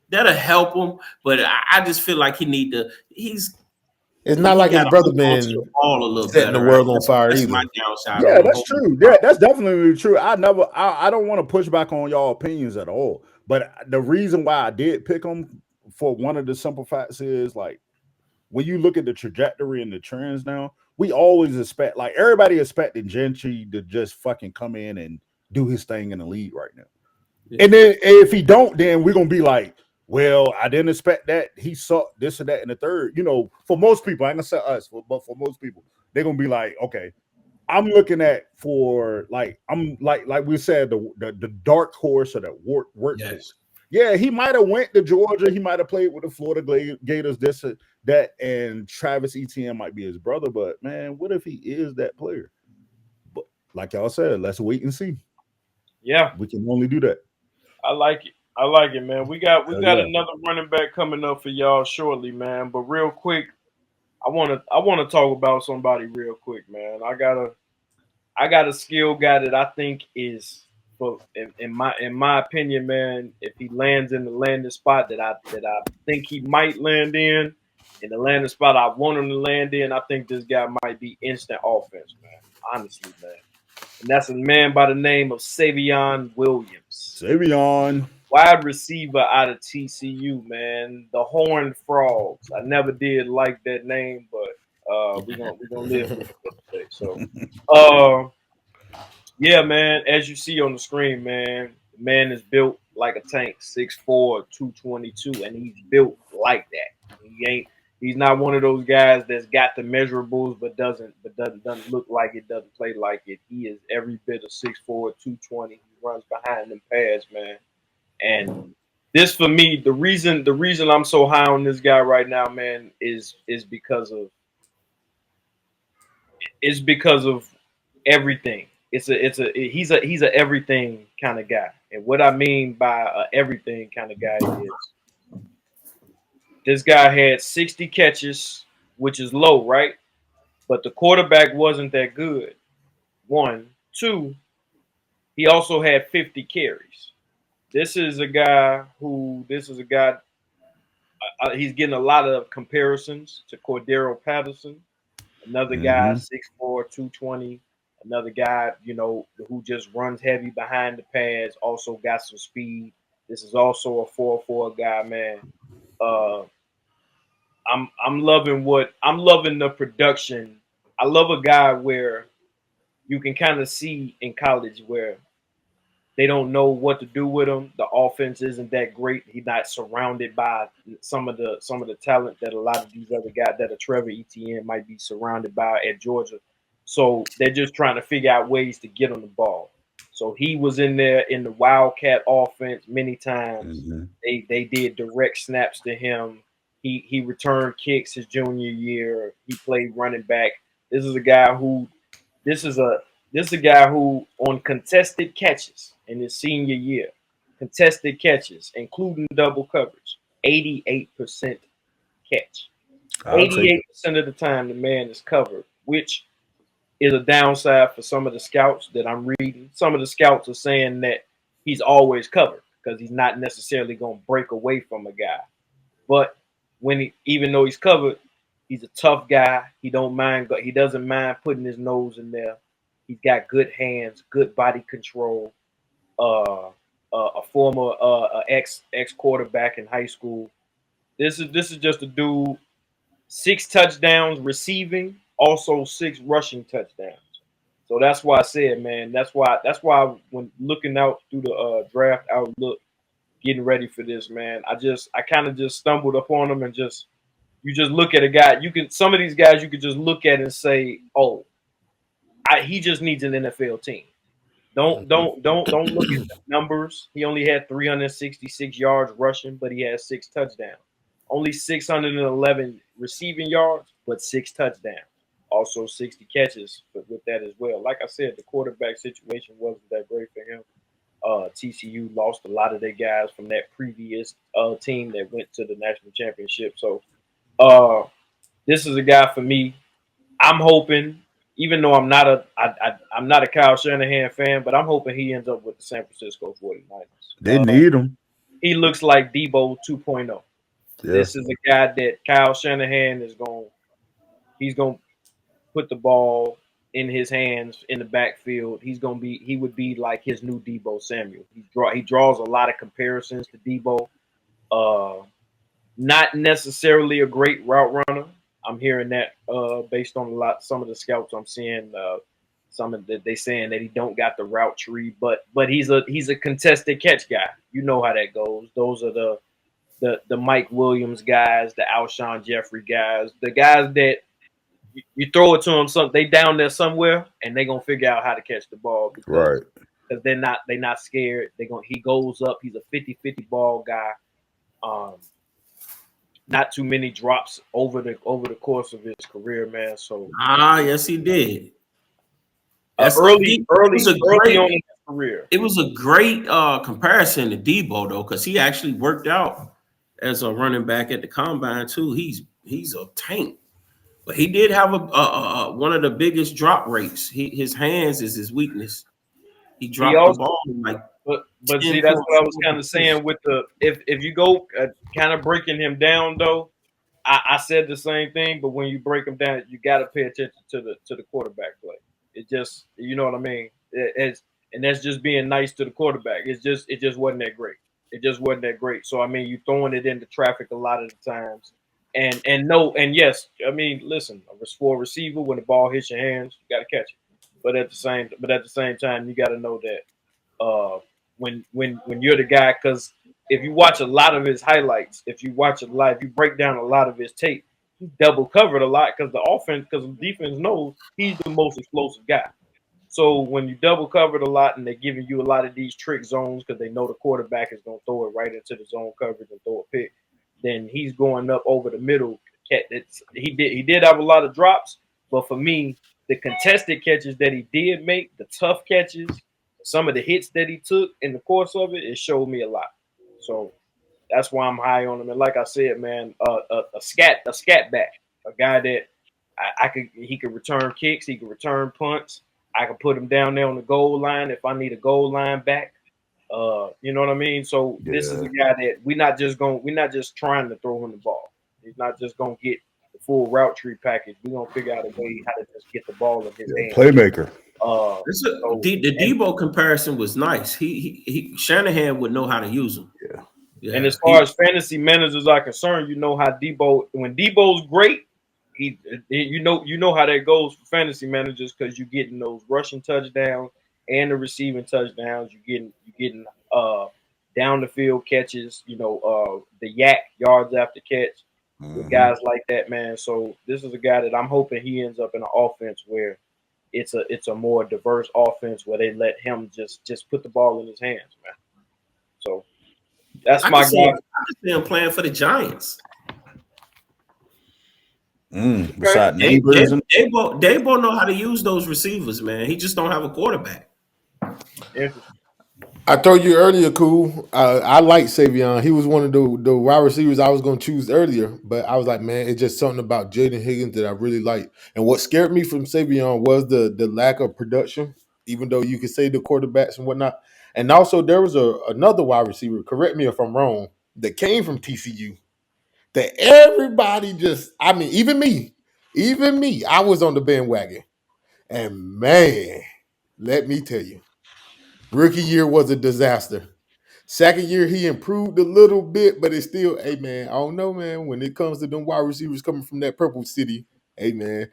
That'll help him. But I just feel like it's not like his brother been setting the world on fire either. Yeah, that's true. Yeah, that's definitely true. I don't want to push back on y'all opinions at all. But the reason why I did pick him for one of the simple facts is, like, when you look at the trajectory and the trends now, we always expect, like, everybody expecting Gentry to just fucking come in and do his thing in the league right now. Yeah. And then if he don't, then we're going to be like, well, I didn't expect that. He sucked this or that in the third. For most people, I ain't gonna say us, but for most people, they're gonna be like, okay, I'm looking at I'm like we said, the dark horse or the work. Yes. Yeah, he might have went to Georgia. He might have played with the Florida Gators, this or that, and Travis Etienne might be his brother. But man, what if he is that player? But like y'all said, let's wait and see. Yeah, we can only do that. I like it, man. We got another running back coming up for y'all shortly, man. But real quick, I wanna talk about somebody real quick, man. I got a skill guy that I think is, in my opinion, man. If he lands in the landing spot that I think he might land in the landing spot I want him to land in, I think this guy might be instant offense, man. Honestly, man. And that's a man by the name of Savion Williams. Wide receiver out of TCU, man. The Horned Frogs. I never did like that name, but we're gonna live with it today. So yeah, man, as you see on the screen, man, the man is built like a tank, 6'4", 222, and he's built like that. He's not one of those guys that's got the measurables but doesn't look like it, doesn't play like it. He is every bit of 6'4", 220. He runs behind them pads, man. And this for me, the reason I'm so high on this guy right now, man, is because of everything. He's a everything kind of guy. And what I mean by a everything kind of guy is this guy had 60 catches, which is low, right? But the quarterback wasn't that good. One. Two, he also had 50 carries. This is a guy, he's getting a lot of comparisons to Cordero Patterson, another guy, 6'4", 220, another guy, who just runs heavy behind the pads, also got some speed. This is also a 4-4 guy, man. I'm loving the production. I love a guy where you can kind of see in college where they don't know what to do with him. The offense isn't that great. He's not surrounded by some of the talent that a lot of these other guys that a Trevor Etienne might be surrounded by at Georgia. So they're just trying to figure out ways to get on the ball. So he was in there in the Wildcat offense many times. They did direct snaps to him. He returned kicks his junior year. He played running back. This is a guy who on contested catches in his senior year, contested catches, including double coverage, 88% catch. 88% of the time the man is covered, which is a downside for some of the scouts that I'm reading. Some of the scouts are saying that he's always covered because he's not necessarily going to break away from a guy. But even though he's covered, he's a tough guy. He doesn't mind putting his nose in there. He's got good hands, good body control. A former ex quarterback in high school. This is just a dude. 6 touchdowns receiving, also 6 rushing touchdowns. So that's why I said, man. That's why when looking out through the draft outlook, getting ready for this, man, I kind of just stumbled upon him and you just look at a guy. Some of these guys you could just look at and say, oh, he just needs an NFL team. Don't look at the numbers. He only had 366 yards rushing, but he had 6 touchdowns. Only 611 receiving yards, but 6 touchdowns. Also 60 catches with that as well. Like I said, the quarterback situation wasn't that great for him. TCU lost a lot of their guys from that previous team that went to the national championship. So this is a guy for me. I'm hoping, even though I'm not a Kyle Shanahan fan, but I'm hoping he ends up with the San Francisco 49ers. They need him. He looks like Debo 2.0. Yeah. This is a guy that Kyle Shanahan he's going to put the ball in his hands in the backfield. He would be like his new Debo Samuel. He draws a lot of comparisons to Debo. Not necessarily a great route runner. I'm hearing that based on some of the scouts I'm seeing. Some of they saying that he don't got the route tree, but he's a contested catch guy. You know how that goes. Those are the Mike Williams guys, the Alshon Jeffrey guys, the guys that you throw it to them. They down there somewhere, and they gonna figure out how to catch the ball because they're not scared. He goes up. He's a 50-50 ball guy. Not too many drops over the course of his career, man. So yes, he did. Early on in his career. It was a great comparison to Debo though, because he actually worked out as a running back at the combine too. He's a tank, but he did have a one of the biggest drop rates. His hands is his weakness. He dropped the ball like. But see, that's what I was kind of saying with if you go kind of breaking him down though, I said the same thing. But when you break him down, you got to pay attention to the quarterback play. It just, you know what I mean. And that's just being nice to the quarterback. It just wasn't that great. It just wasn't that great. So I mean, you throwing it into traffic a lot of the times. And yes, I mean, listen, for a receiver, when the ball hits your hands, you got to catch it. But at the same time, you got to know that when you're the guy, because if you watch a lot of his highlights, if you break down a lot of his tape, he's double covered a lot because the defense knows he's the most explosive guy. So when you double covered a lot and they're giving you a lot of these trick zones because they know the quarterback is going to throw it right into the zone coverage and throw a pick, then he's going up over the middle. He did have a lot of drops, but for me, the contested catches that he did make, the tough catches, some of the hits that he took in the course of it, it showed me a lot. So that's why I'm high on him. And like I said, man, a scat back, a guy that he could return kicks, he could return punts. I can put him down there on the goal line if I need a goal line back. You know what I mean? So this is a guy that we're not just trying to throw him the ball. He's not just gonna get the full route tree package. We're gonna figure out a way how to just get the ball in his hands. Playmaker. The Debo comparison was nice. He Shanahan would know how to use him. Yeah. And as far as fantasy managers are concerned, you know how when Debo's great, you know how that goes for fantasy managers because you're getting those rushing touchdowns and the receiving touchdowns. You're getting down the field catches. The yak yards after catch. With guys like that, man. So this is a guy that I'm hoping he ends up in an offense where it's a more diverse offense where they let him just put the ball in his hands, man. So that's my guy. I can see him playing for the Giants. Beside neighbors, Dabo know how to use those receivers, man. He just don't have a quarterback. I told you earlier, cool. I like Savion. He was one of the wide receivers I was going to choose earlier, but I was like, man, it's just something about Jaden Higgins that I really like. And what scared me from Savion was the lack of production, even though you could say the quarterbacks and whatnot. And also, there was another wide receiver, correct me if I'm wrong, that came from TCU that everybody even me, I was on the bandwagon. And man, let me tell you, rookie year was a disaster. Second year, he improved a little bit, but it's still, hey, man, I don't know, man. When it comes to them wide receivers coming from that Purple City, hey, man,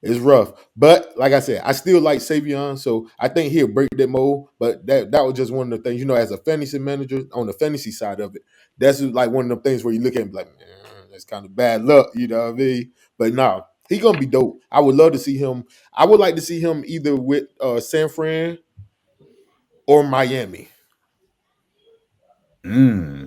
it's rough. But like I said, I still like Savion, so I think he'll break that mold. But that was just one of the things, as a fantasy manager, on the fantasy side of it, that's like one of the things where you look at him like, man, that's kind of bad luck, you know what I mean? But no, he's going to be dope. I would love to see him. I would like to see him either with San Fran or Miami. Yeah.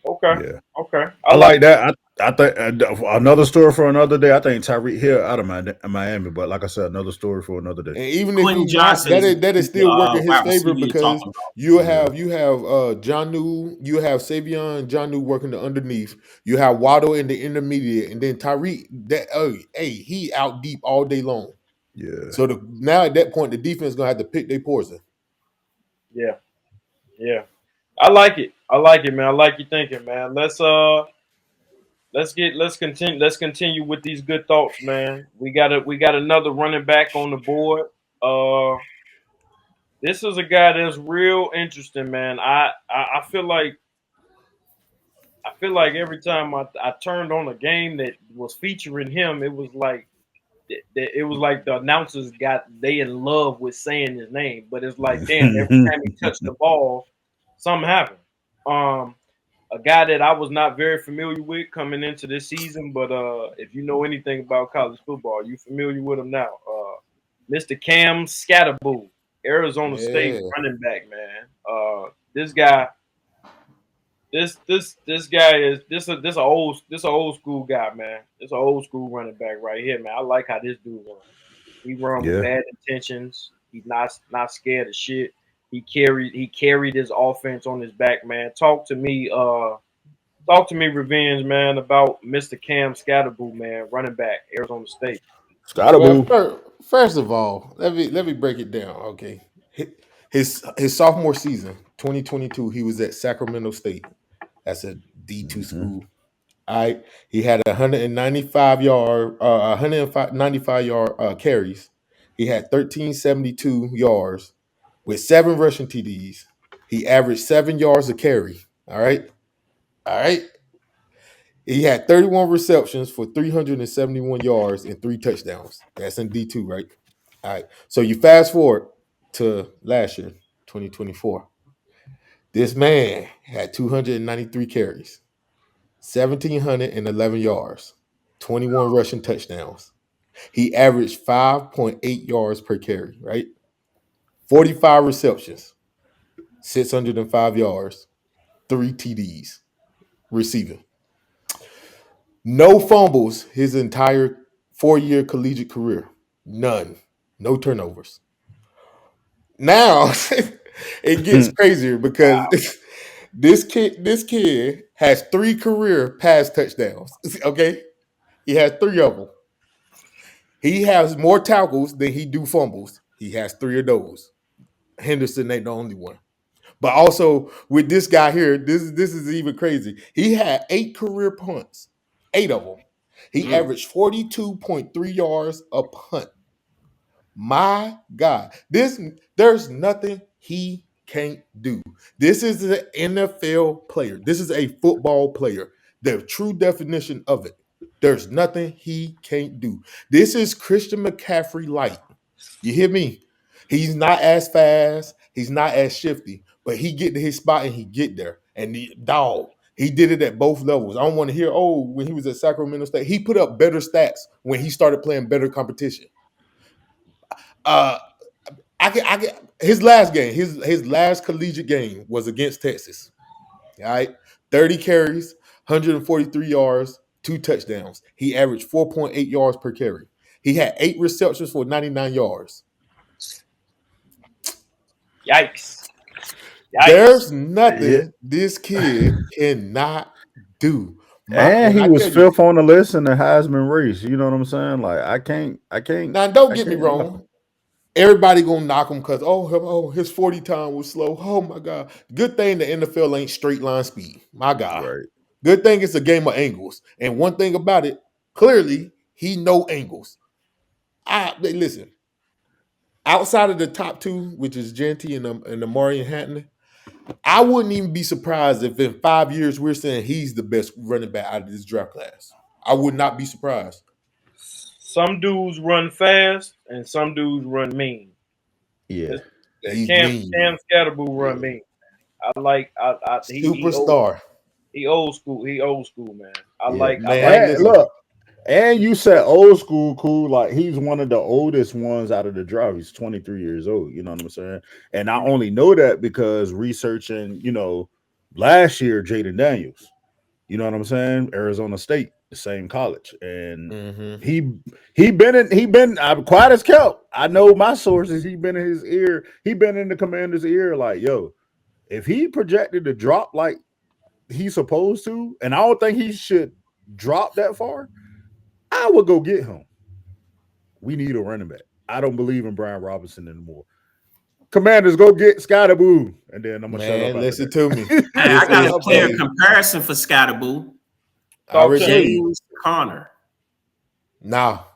Okay. Yeah. Okay. I like that. I think another story for another day. I think Tyreek Hill out of Miami, but like I said, another story for another day. And even if that is still working his favor because you have Jonnu, you have Savion Jonnu working the underneath. You have Waddle in the intermediate, and then Tyreek. He out deep all day long. Yeah. So now at that point, the defense is gonna have to pick their poison. Yeah. Yeah. I like it, man. I like you thinking, man. Let's continue with these good thoughts, man. We got another running back on the board. This is a guy that's real interesting, man. I feel like every time I turned on a game that was featuring him, it was like the announcers they in love with saying his name, but it's like, damn, every time he touched the ball, something happened. A guy that I was not very familiar with coming into this season, but if you know anything about college football, you're familiar with him now. Mr. Cam Scatterboo, Arizona State running back, man. This guy is an old school guy, man. This an old school running back right here, man. I like how this dude runs. He runs with bad intentions. He's not scared of shit. He carried his offense on his back, man. Talk to me, Revenge, man, about Mr. Cam Scatterboo, man, running back, Arizona State. Scatterboo. Well, first of all, let me break it down. Okay, his sophomore season, 2022, he was at Sacramento State. That's a D2 school. All right, he had 195 yard carries. He had 1372 yards with 7 rushing TDs. He averaged 7 yards a carry. All right. He had 31 receptions for 371 yards and 3 touchdowns. That's in D2, right? All right. So you fast forward to last year, 2024. This man had 293 carries, 1,711 yards, 21 rushing touchdowns. He averaged 5.8 yards per carry, right? 45 receptions, 605 yards, 3 TDs receiving. No fumbles his entire 4-year collegiate career. None. No turnovers. Now it gets crazier because this kid has 3 career pass touchdowns. Okay, he has 3 of them. He has more tackles than he do fumbles. He has 3 of those. Henderson ain't the only one. But also with this guy here, this is even crazy. He had 8 career punts, 8 of them. He averaged 42.3 yards a punt. My God, there's nothing he can't do. This is an NFL player. This is a football player. The true definition of it. There's nothing he can't do. This is Christian McCaffrey light. You hear me? He's not as fast. He's not as shifty, but he get to his spot and he get there. And he did it at both levels. I don't want to hear, when he was at Sacramento State, he put up better stats when he started playing better competition. His last game, his last collegiate game was against Texas. All right, 30 carries, 143 yards, 2 touchdowns. He averaged 4.8 yards per carry. He had 8 receptions for 99 yards. Yikes. There's nothing this kid cannot do. And he was 5th on the list in the Heisman race. You know what I'm saying? Like I can't. Now, don't get me wrong. Everybody gonna knock him because his 40 time was slow. Oh my God! Good thing the NFL ain't straight line speed. My God. Right. Good thing it's a game of angles. And one thing about it, clearly he know angles. Listen. Outside of the top 2, which is Genty and Amari and Hampton, I wouldn't even be surprised if in 5 years we're saying he's the best running back out of this draft class. I would not be surprised. Some dudes run fast and some dudes run mean. Yeah. Cam Scatterboo run mean. Superstar. He old school, man. Look, and you said old school cool, like he's one of the oldest ones out of the draft. He's 23 years old, you know what I'm saying? And I only know that because researching, last year Jaden Daniels, you know what I'm saying? Arizona State, the same college. And he been quiet as kept. I know my sources, he been in his ear, he been in the commander's ear, like, yo, if he projected to drop like he's supposed to, and I don't think he should drop that far, I would go get him. We need a running back. I don't believe in Brian Robinson anymore. Commanders, go get Scottaboo. And then I'm going to shut up. Listen to me. I got a player comparison for Scottaboo. James Conner. No,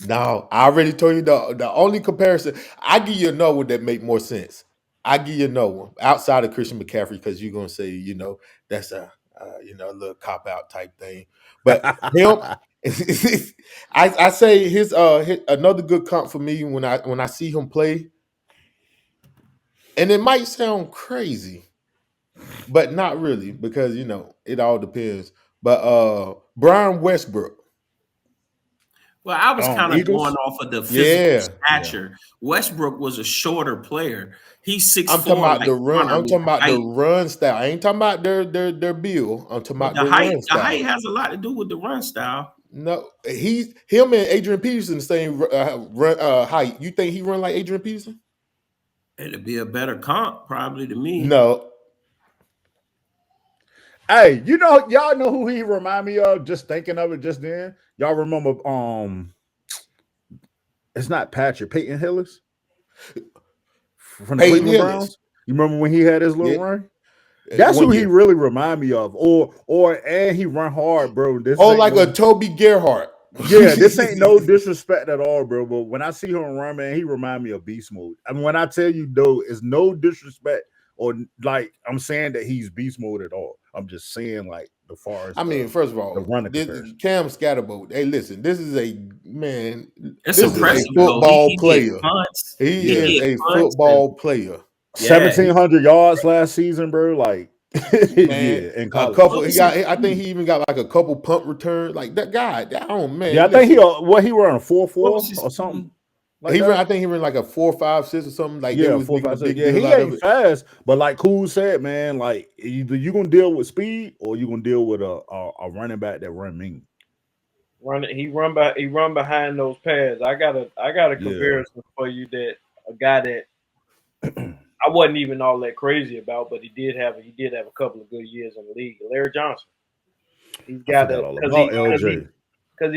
I already told you the only comparison. I give you another one that make more sense. I give you another one outside of Christian McCaffrey because you're going to say, that's a little cop-out type thing. But him... I say his another good comp for me when I see him play, and it might sound crazy, but not really because it all depends. But Brian Westbrook. Well, I was kind of going off of the physical stature. Yeah. Westbrook was a shorter player. He's 6'4". I'm talking about the run. I'm talking about the run style. I ain't talking about their build. I'm talking about the height. Run style. The height has a lot to do with the run style. No, him and Adrian Peterson the same height. You think he run like Adrian Peterson? It'd be a better comp probably to me. No. Hey, y'all know who he remind me of? Just thinking of it just then. Y'all remember it's not Patrick, Peyton Hillis from the Cleveland Browns. You remember when he had his little run? That's who he really remind me of. And he run hard, bro. A Toby Gerhardt. Yeah, this ain't no disrespect at all, bro. But when I see him run, man, he remind me of beast mode. I mean, when I tell you though, it's no disrespect or like I'm saying that he's beast mode at all. I'm just saying like the far as first of all, Cam Scatterbo. Hey, listen, this is a man. This is a football player. He is a football player. 1,700 yards last season, bro. Like Yeah, in A college. couple. I think he even got like a couple punt return. Like that guy. Oh man. Yeah, I think he run a 4.4 What was his or speed? something like that. I think he ran like a 4.56 or something. Like they Yeah, was 4, making 5, a 6. big Yeah, deal he out of ain't it. fast, but like Cool said, man, like either you gonna deal with speed or you gonna deal with a running back that run mean. He run behind those pads. I got a Yeah. comparison for you that a guy that I wasn't even all that crazy about, but he did have a couple of good years in the league. Larry Johnson. He's I got forgot a all about LJ. because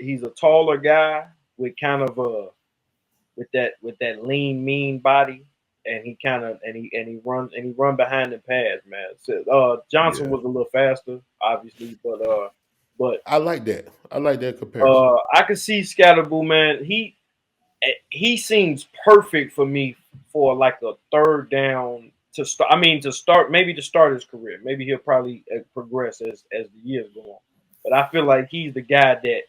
he's a taller guy with kind of a with that lean mean body, and he kind of and he run behind the pads, man. So, Johnson Yeah. was a little faster, obviously, but I like that. I like that comparison. I could see Scatterboo, man. He seems perfect for me for like a third down to start. I mean, to start his career. Maybe he'll probably progress as the years go on. But I feel like he's the guy that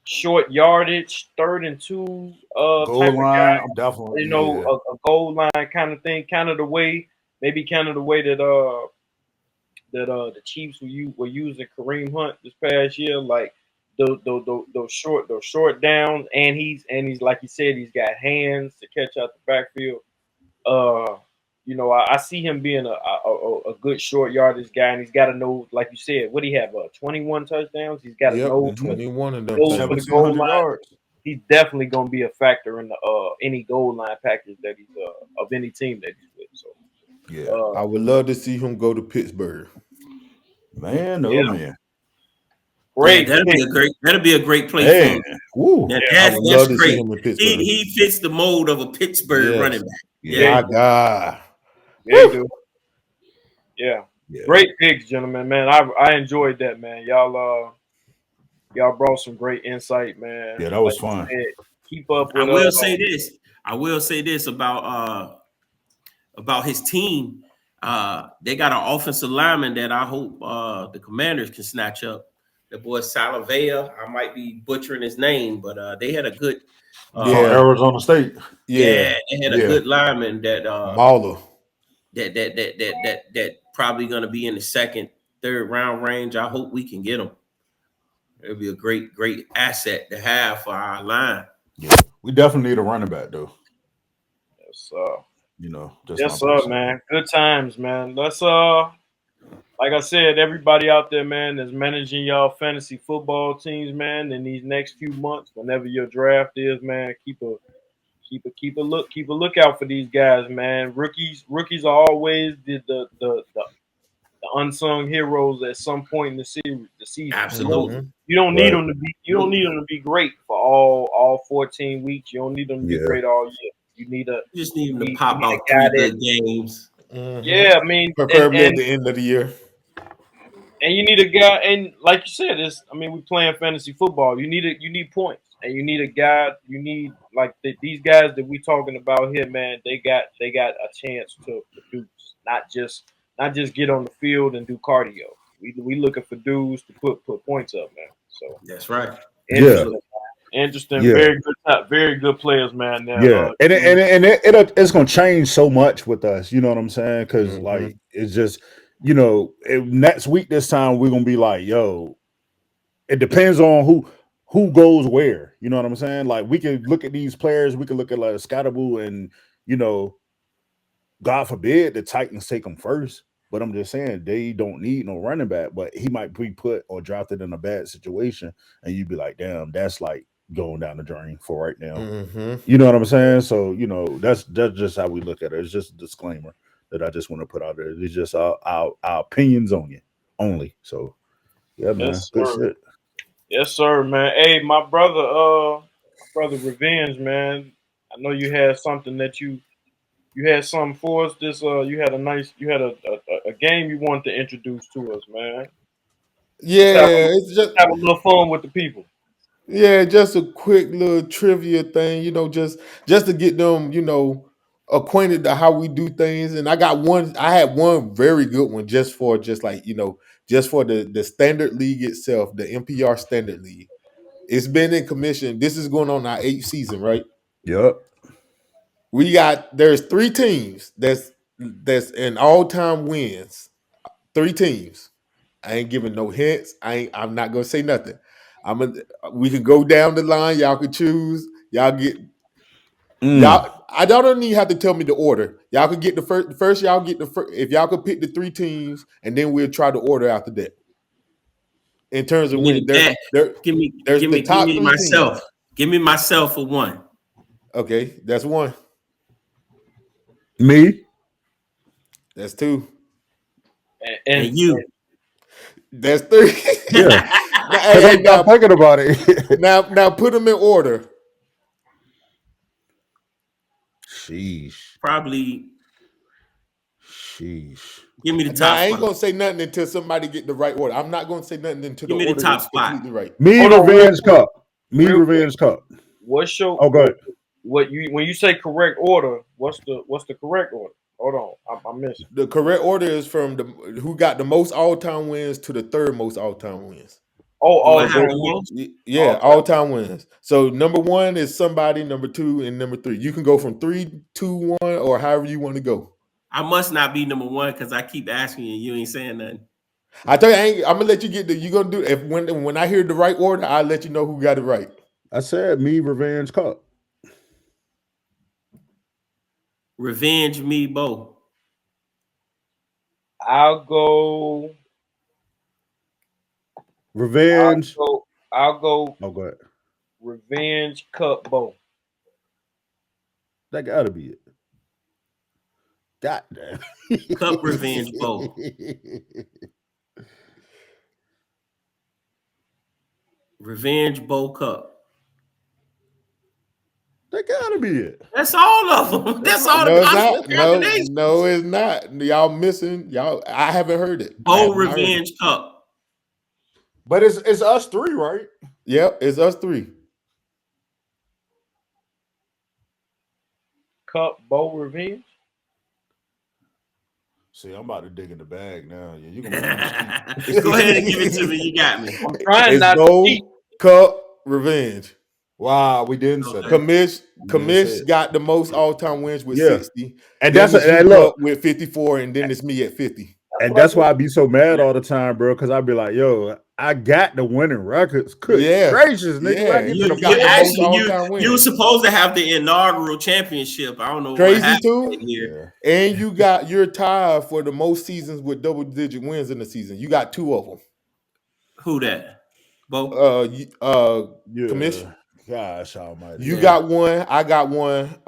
short yardage, 3rd and 2 type Goal of line, guy. I'm definitely You know, yeah. a goal line kind of thing, kind of the way that the Chiefs were using Kareem Hunt this past year, like those short downs, and he's like you said, he's got hands to catch out the backfield. I see him being a good short yardage guy, and he's got to know, like you said, what do he have? 21 touchdowns. He's got to Yep, know 21 of them for the things. goal 1,700 line. yards. He's definitely going to be a factor in the any goal line package that he's of any team that he's with. So Yeah. I would love to see him go to Pittsburgh. Man, yeah, oh man. Yeah, great pick. that'll be a great play for Man. him. Woo. Now, I that's would that's love to see great. him in He Pittsburgh. he fits the mold of a Pittsburgh Yes. running back. Yeah, Yeah. My God. yeah, you do. Yeah. Yeah. Great picks, gentlemen. Man, I enjoyed that, man. Y'all brought some great insight, man. Yeah, that was Like you fun. said, keep up I with will say this. I will say this about his team. They got an offensive lineman that I hope the Commanders can snatch up. The boy Salavea. I might be butchering his name, but they had a good. Oh, Yeah. Arizona State. Yeah, they had a Yeah. good lineman that Mauler. that probably going to be in the 2nd, 3rd round range. I hope we can get him. It'll be a great asset to have for our line. Yeah. We definitely need a running back though. Yes, You know, just yes, my sir, personal- man. Good times, man. Let's like I said, everybody out there, man, that's managing y'all fantasy football teams, man, in these next few months, whenever your draft is, man, keep a lookout for these guys, man. Rookies are always the unsung heroes at some point in the season. Absolutely. You don't need Right. them to be great for all 14 weeks. You don't need them to be Yeah. great all year. You need a You just need him to you pop need a out guy 3 that good games. yeah, I mean, Preferably and at the end of the year. you need a guy, and like you said, we're playing fantasy football. You need points, and you need a guy. You need like these guys that we talking about here, man. They got a chance to produce, not just get on the field and do cardio. We looking for dudes to put points up, man. So That's right. interesting, interesting, Yeah. very good players, man. Now, Yeah, it's gonna change so much with us. You know what I'm saying? Because like it's just next week this time we're gonna be like, yo, it depends on who goes where. You know what I'm saying? Like we can look at these players, we can look at like Scottaboo, and God forbid the Titans take them first. But I'm just saying they don't need no running back, but he might be put or drafted in a bad situation, and you'd be like, damn, that's like going down the drain for right now. You know what I'm saying? So that's just how we look at it. It's just a disclaimer that I just want to put out there. It's just our opinions on it only. So yeah, man, yes, good sir. shit. Yes, sir, man. Hey, my brother Revenge, man. I know you had something that you had something for us. You had a game you wanted to introduce to us, man. Yeah, it's just Have a little fun with the people. just a quick little trivia thing, just to get them, acquainted to how we do things. And I had one very good one just for the standard league itself, the NPR standard league. It's been in commission. This is going on our 8th season, right? Yep. There's 3 teams that's that's an all-time wins. 3 teams. I ain't giving no hints. I'm not gonna say nothing. We can go down the line. Y'all can choose. Y'all get y'all. I don't even have to tell me the order. Y'all could get the first. Y'all get the first. If y'all could pick the 3 teams, and then we'll try the order after that. In terms of win, there's the top 3 myself. teams. Give me myself for 1. Okay, that's 1. Me. That's 2. And you. That's 3. Yeah. Hey, I'm thinking about it. now put them in order. Sheesh. Probably. Sheesh. Give me the top. Now, I ain't gonna say nothing until somebody get the right order. I'm not gonna say nothing until Give the me order the top is spot. completely right. Me Revenge Cup. Me Real Revenge Cup. What's your Oh, go ahead. when you say correct order? What's the correct order? Hold on, I missed. The correct order is from the who got the most all-time wins to the 3rd most all-time wins. Do I have the most? Yeah, all-time wins. So number 1 is somebody, number 2, and number 3. You can go from 3, 2, 1, or however you want to go. I must not be number 1 because I keep asking you and you ain't saying nothing. I tell you, I'm gonna let you get you gonna do if when I hear the right order, I'll let you know who got it right. I said Me Revenge Cup. Revenge me, Bo. I'll go. Revenge. I'll go. Oh, go ahead. Revenge Cup Bo. That gotta be it. God damn. Cup Revenge Bo. Revenge Bo Cup. That gotta be it. That's all of them. That's all No, the it's possible not. No, combinations. no, it's not. Y'all missing. Y'all, I haven't heard it. Bo Revenge Cup. But it's us 3, right? Yep, it's us 3. Cup Bo Revenge. See, I'm about to dig in the bag now. Yeah, you Go gonna ahead and give it to me. You got me. I'm trying It's not to Bo cheat. Cup Revenge. Wow, we didn't say that. Commish got the most all-time wins with 60. And then that's it's look with 54, and then it's me at 50. And that's why I be so mad all the time, bro. Because I be like, yo, I got the winning records. Good gracious, nigga. Yeah, You were supposed to have the inaugural championship. I don't know Crazy what happened too. Here. And you're tied for the most seasons with double-digit wins in the season. You got 2 of them. Who that? Bo? Commish. Gosh almighty. You got 1. I got 1.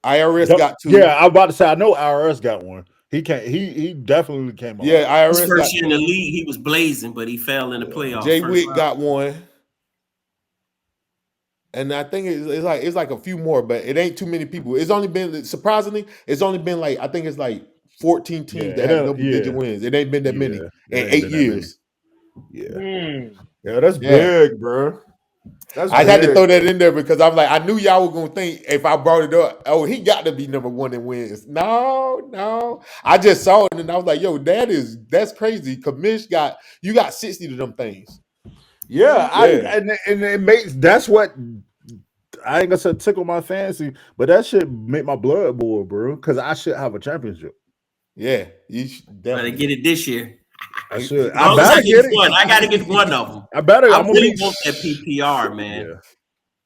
IRS got 2. Yeah, I'm about to say I know IRS got 1. He can't. He definitely came on. Yeah, IRS his first year in the league, he was blazing, but he fell in the playoffs. Jay Wick got 1. And I think it's like a few more, but it ain't too many people. It's only been surprisingly, it's only been like I think it's like 14 teams that have double-digit wins. It ain't been that many in 8 years. Yeah, that's big, bro. I had to throw that in there because I'm like, I knew y'all were gonna think if I brought it up, oh, he got to be number 1 in wins. No. I just saw it and I was like, yo, that's crazy. Commish you got 60 of them things. Yeah. And it makes that's what I ain't gonna say tickle my fancy, but that shit make my blood boil, bro. Because I should have a championship. Yeah, you should definitely get it this year. I should. I better get one. I gotta get one of them. I better. I really want that PPR, man.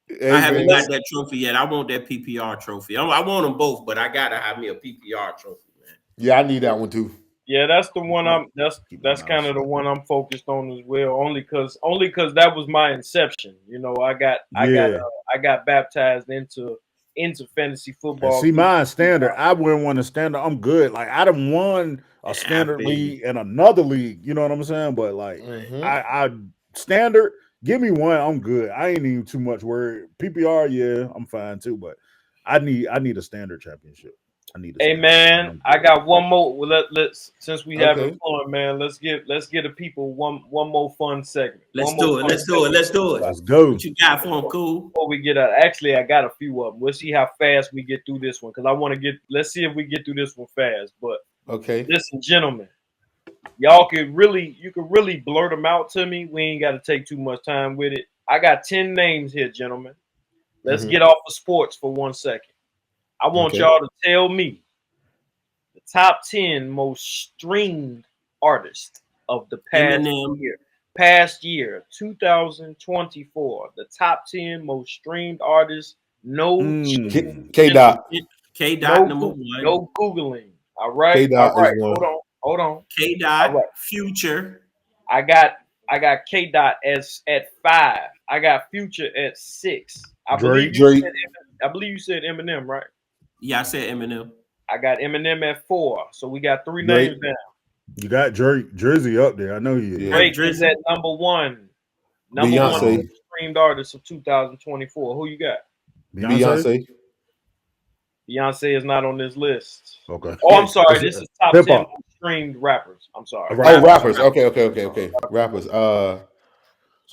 Yeah. Hey, I haven't got that trophy yet. I want that PPR trophy. I want them both, but I gotta have me a PPR trophy, man. Yeah, I need that one too. Yeah, that's the one that's kind of the one I'm focused on as well. Only because that was my inception. You know, I got baptized into fantasy football. And see, mine standard. I wouldn't want a standard. I'm good. Like I done won a standard league and another league. You know what I'm saying? But like I standard. Give me one. I'm good. I ain't even too much worried. PPR, yeah, I'm fine too. But I need a standard championship. Hey man, I got one more. Well, let's since we having fun, man. Let's get the people one more fun segment. Let's do it. Let's go. What you got for them, cool? Before we get out, actually, I got a few of them. We'll see how fast we get through this one because I want to get. Let's see if we get through this one fast. But listen, gentlemen, you could really blurt them out to me. We ain't got to take too much time with it. I got 10 names here, gentlemen. Let's get off of sports for 1 second. I want y'all to tell me the top 10 most streamed artists of the past year, 2024. The top 10 most streamed artists. No K-Dot. K-Dot number one. No Googling. All right. K-Dot All right. is one. Hold on. K-Dot. Right. Future. I got K-Dot as at 5. I got Future at 6. I believe you said Eminem, right? Yeah, I said Eminem. I got Eminem at 4. So we got 3 names down. You got Jersey up there. I know he is. Drake is at number 1. Number Beyonce. 1 most streamed artist of 2024. Who you got? Beyonce. Beyonce is not on this list. Okay. Oh, I'm sorry. This is top 10 most streamed rappers. I'm sorry. Oh, rappers. Okay. Rappers. So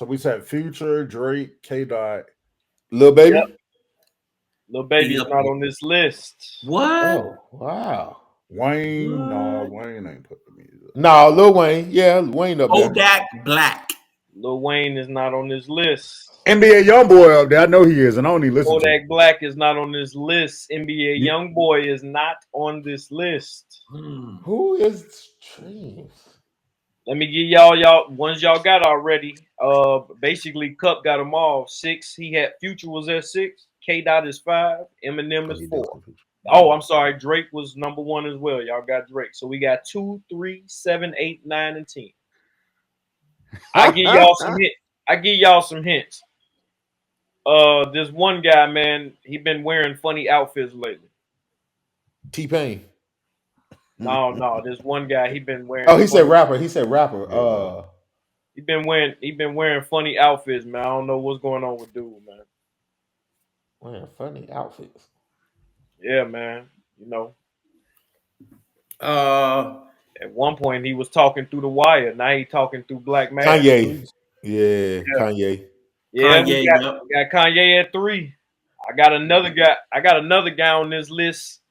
we said Future, Drake, K-Dot, Lil Baby. Yep. Lil Baby is not on this list. What? Oh, wow. Wayne. No, Wayne ain't put the music. No, Lil Wayne. Yeah, Wayne up there. Kodak Black. Lil Wayne is not on this list. NBA YoungBoy up there. I know he is, and I only listen to Kodak him. Black is not on this list. NBA YoungBoy is not on this list. Who is streams? Let me give y'all ones y'all got already. Basically, Cup got them all 6. He had Future was at 6. K-Dot is 5. Eminem is 4. Oh, I'm sorry. Drake was number 1 as well. Y'all got Drake. So we got 2, 3, 7, 8, 9, and 10. I give y'all some hints. This one guy, man, he been wearing funny outfits lately. T-Pain. No, this one guy, he been wearing. Oh, he said rapper. He been wearing funny outfits, man. I don't know what's going on with dude, man. Wearing funny outfits. Yeah, man. You know. At one point he was talking through the wire. Now he talking through Black Magic. Kanye. Yeah, Kanye. Yeah, we got Kanye at 3. I got another guy on this list.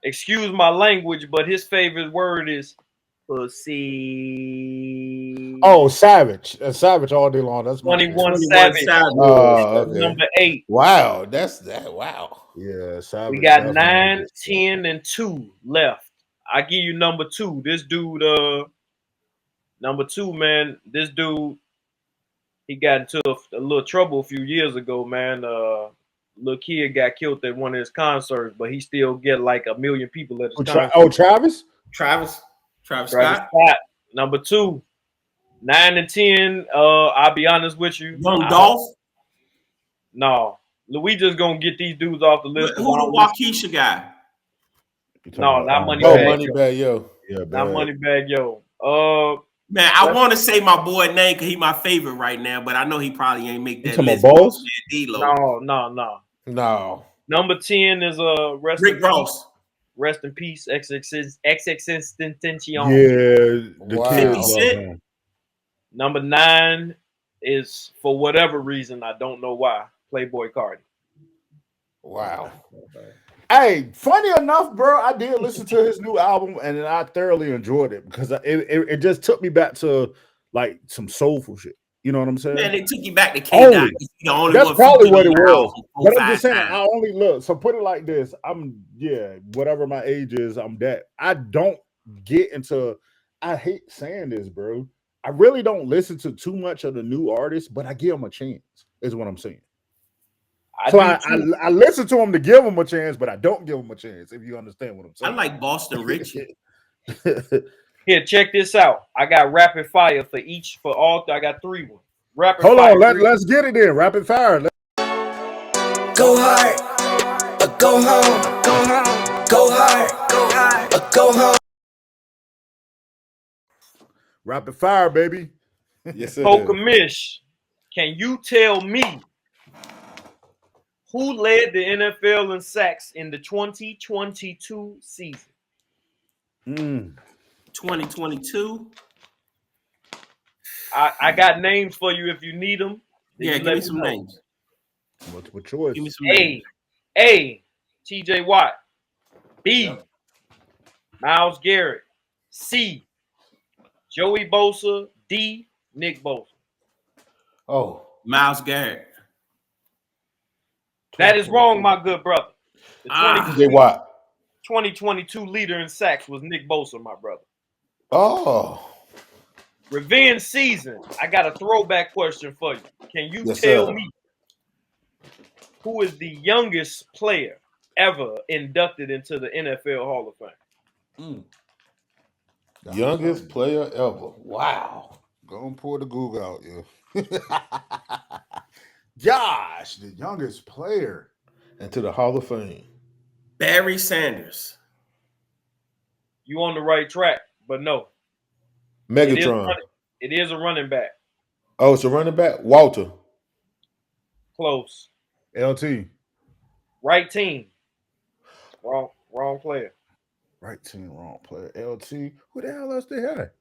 Excuse my language, but his favorite word is pussy. Oh, Savage. Savage all day long. That's 21 Savage. Okay. Number 8. Wow, that's that. Wow. Yeah, Savage. We got 9, 10, and 2 left. I give you number 2. This dude, number 2, man. This dude, he got into a little trouble a few years ago, man. Little kid got killed at one of his concerts, but he still get like 1 million people at his concert. Travis? Travis Scott. Number 2. 9 and 10. I'll be honest with you. Young Dolph. No, we just gonna get these dudes off the list. Who the Waukesha guy? No, not Moneybag Yo. Yeah, not Moneybag Yo. Man, I want to say my boy name because he my favorite right now, but I know he probably ain't make that list. Boss? No. Number 10 is Rick Ross. Rest in peace, XXXTentacion. Yeah, the 50 Cent. Number 9 is, for whatever reason, I don't know why, Playboy Cardi. Wow. Hey, funny enough, bro, I did listen to his new album and I thoroughly enjoyed it because it just took me back to like some soulful shit. You know what I'm saying? Man, they took you back to K-Dot. That's probably what it was. But I'm just saying, I only look. So put it like this: whatever my age is, I'm that. I don't get into. I hate saying this, bro. I really don't listen to too much of the new artists, but I give them a chance. Is what I'm saying. I listen to them to give them a chance, but I don't give them a chance. If you understand what I'm saying. I like Boston Rich. Here, check this out. I got rapid fire for all. I got 3 ones. Hold on, let's get it in. Rapid fire. Go hard, or go home. Go hard, or go home. Rapid fire, baby. Yes, sir. Kokamish, can you tell me who led the NFL in sacks in the 2022 season? 2022. I got names for you if you need them. Yeah, give me some names. Multiple choice. Give me some names. A. TJ Watt. B. Myles Garrett. C. Joey Bosa. D. Nick Bosa. Oh, Myles Garrett. That is wrong, my good brother. The TJ Watt. 2022 leader in sacks was Nick Bosa, my brother. Oh. Revenge season. I got a throwback question for you. Can you Yes, tell sir. me who is the youngest player ever inducted into the NFL Hall of Fame? Youngest player ever. Wow. Go and pull the Google out, yeah. Gosh, the youngest player. Into the Hall of Fame. Barry Sanders. You on the right track, but no. Megatron. It is a running back. Oh, it's a running back? Walter. Close. LT. Right team. Wrong player. Right team, wrong player. LT. Who the hell else they had?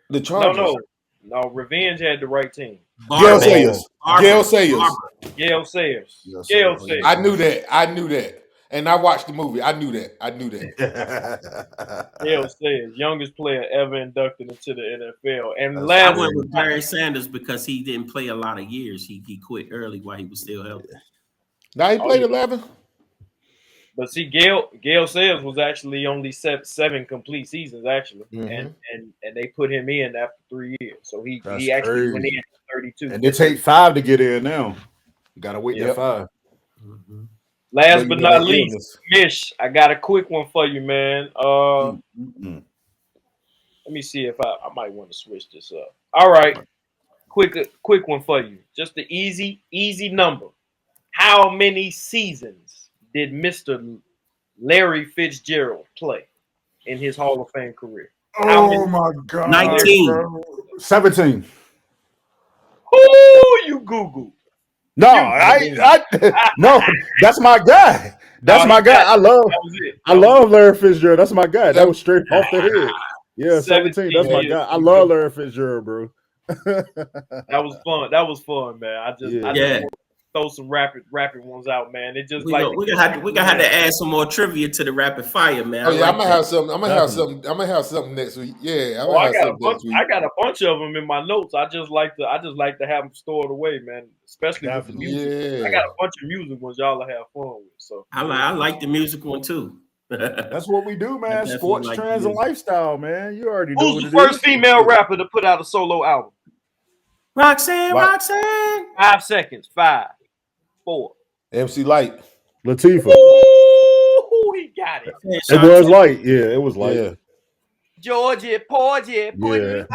The Chargers. No. Revenge had the right team. Gail Sayers. Gail Sayers. Gail Sayers. Yes, Gail sir. Sayers. I knew that. And I watched the movie. I knew that. Gail Sayers, youngest player ever inducted into the NFL. And I last went with Barry Sanders because he didn't play a lot of years. He quit early while he was still healthy. Now he played 11. But see, Gail Sayers was actually only seven complete seasons, actually. Mm-hmm. And they put him in after 3 years. So he actually crazy. went in at 32. And it take 5 to get in now. You gotta wait that 5. Mm-hmm. Last but not least, Mish, I got a quick one for you, man. Let me see if I might want to switch this up. All right. Quick one for you. Just the easy number. How many seasons did Mr. Larry Fitzgerald play in his Hall of Fame career? Oh my God. 19. 17. Ooh, you Google. No, no, that's my guy. That's my guy. I love Larry Fitzgerald. That's my guy. That was straight off the head. Yeah, 17. That's my guy. I love Larry Fitzgerald, bro. That was fun. That was fun, man. I just want to throw some rapid ones out, man. It just we're gonna have to add some more trivia to the rapid fire, man. Oh yeah, I'm gonna have something. I'm gonna have something next week. Yeah, I got a bunch of them in my notes. I just like to have them stored away, man. Especially with the music. Yeah. I got a bunch of music ones y'all will have fun with. So I like the music one too. That's what we do, man. Sports, trends, and lifestyle, man. You already know. Who's the first female rapper to put out a solo album? Roxanne. 5 seconds. 5, 4. MC Light. Latifah. Ooh, he got it. It was light. Yeah, it was light. Yeah. Georgia, Porgia, yeah.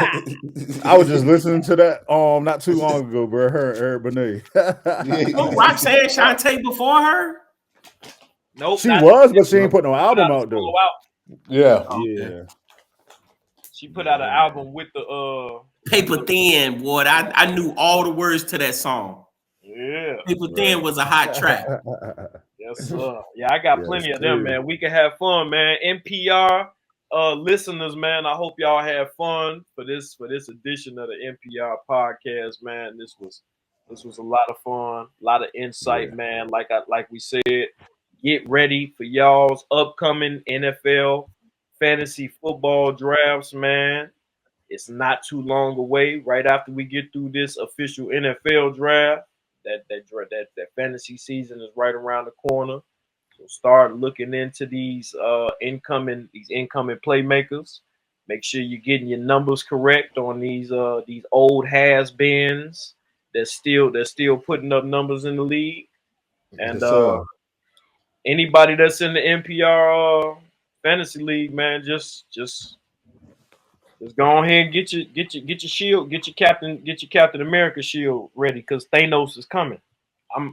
I was just listening to that not too long ago, bro. Her Benet. Roxanne Shante before her? Nope. She was, but she ain't put no album out though. Yeah. Yeah. She put out an album with the Paper Thin, boy. I knew all the words to that song. Yeah. Paper Thin was a hot track. Yes, sir. Yeah, I got plenty of them, man. We can have fun, man. NPR listeners, man. I hope y'all have fun for this edition of the NPR podcast, man. This was a lot of fun, a lot of insight, man. Like we said, get ready for y'all's upcoming NFL fantasy football drafts, man. It's not too long away. Right after we get through this official NFL draft, that fantasy season is right around the corner. So start looking into these incoming playmakers. Make sure you're getting your numbers correct on these old has-beens that's still putting up numbers in the league. And anybody that's in the NPR fantasy league, man, just go ahead and get your shield, get your Captain America shield ready because Thanos is coming. I'm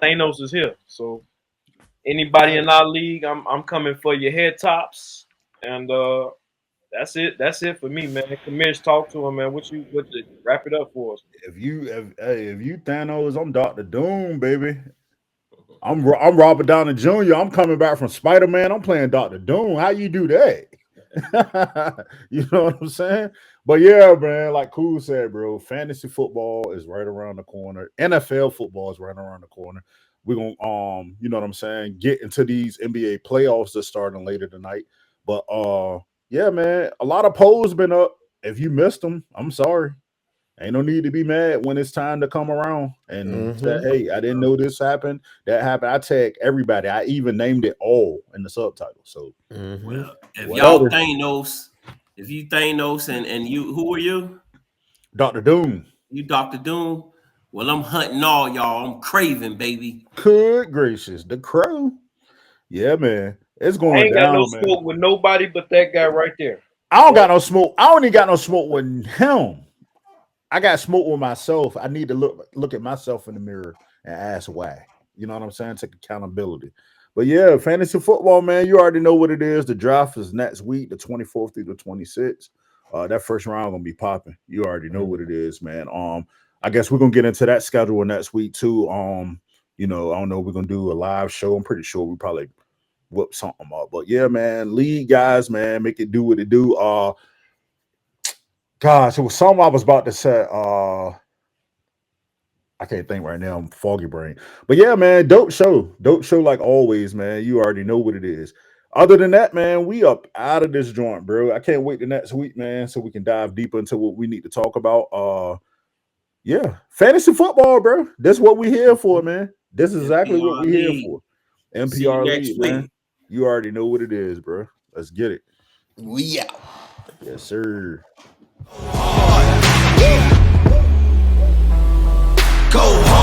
Thanos is here. So anybody in our league, I'm coming for your head tops. And that's it. That's it for me, man. Commish, talk to him, man. What wrap it up for us? If you Thanos, I'm Dr. Doom, baby. I'm Robert Downey Jr. I'm coming back from Spider-Man. I'm playing Dr. Doom. How you do that? You know what I'm saying? But yeah, man, like Cool said, bro, fantasy football is right around the corner. NFL football is right around the corner. We're gonna you know what I'm saying, get into these NBA playoffs that's starting later tonight. But yeah, man, a lot of polls been up. If you missed them, I'm sorry. Ain't no need to be mad when it's time to come around and say, Mm-hmm. hey, I didn't know this happened, that happened. I tag everybody. I even named it all in the subtitle. So Mm-hmm. Well, if whatever. y'all Thanos, if you Thanos and you, who are you? Dr. Doom. You Dr. Doom. Well, I'm hunting all y'all. I'm craving, baby. Good gracious. The Crow. Yeah, man. It's I going ain't got no down, man. smoke with nobody but that guy right there. I don't got no smoke. I don't even got no smoke with him. I got smoke with myself. I need to look at myself in the mirror and ask why. You know what I'm saying? Take accountability. But yeah, fantasy football, man. You already know what it is. The draft is next week, the 24th through the 26th. That first round gonna be popping. You already know what it is, man. I guess we're gonna get into that schedule next week too. You know, I don't know. We're gonna do a live show. I'm pretty sure we probably whip something up. But yeah, man, league guys, man, make it do what it do. Gosh, it was something I was about to say. I can't think right now. I'm foggy brain. But yeah, man, dope show like always, man. You already know what it is. Other than that, man, we up out of this joint, bro. I can't wait the next week, man, so we can dive deeper into what we need to talk about. Yeah, fantasy football, bro. That's what we here for, man. This is exactly what we here for. See you NPR next league, week. man. You already know what it is, bro. Let's get it. We out. Yes, sir. Go hard.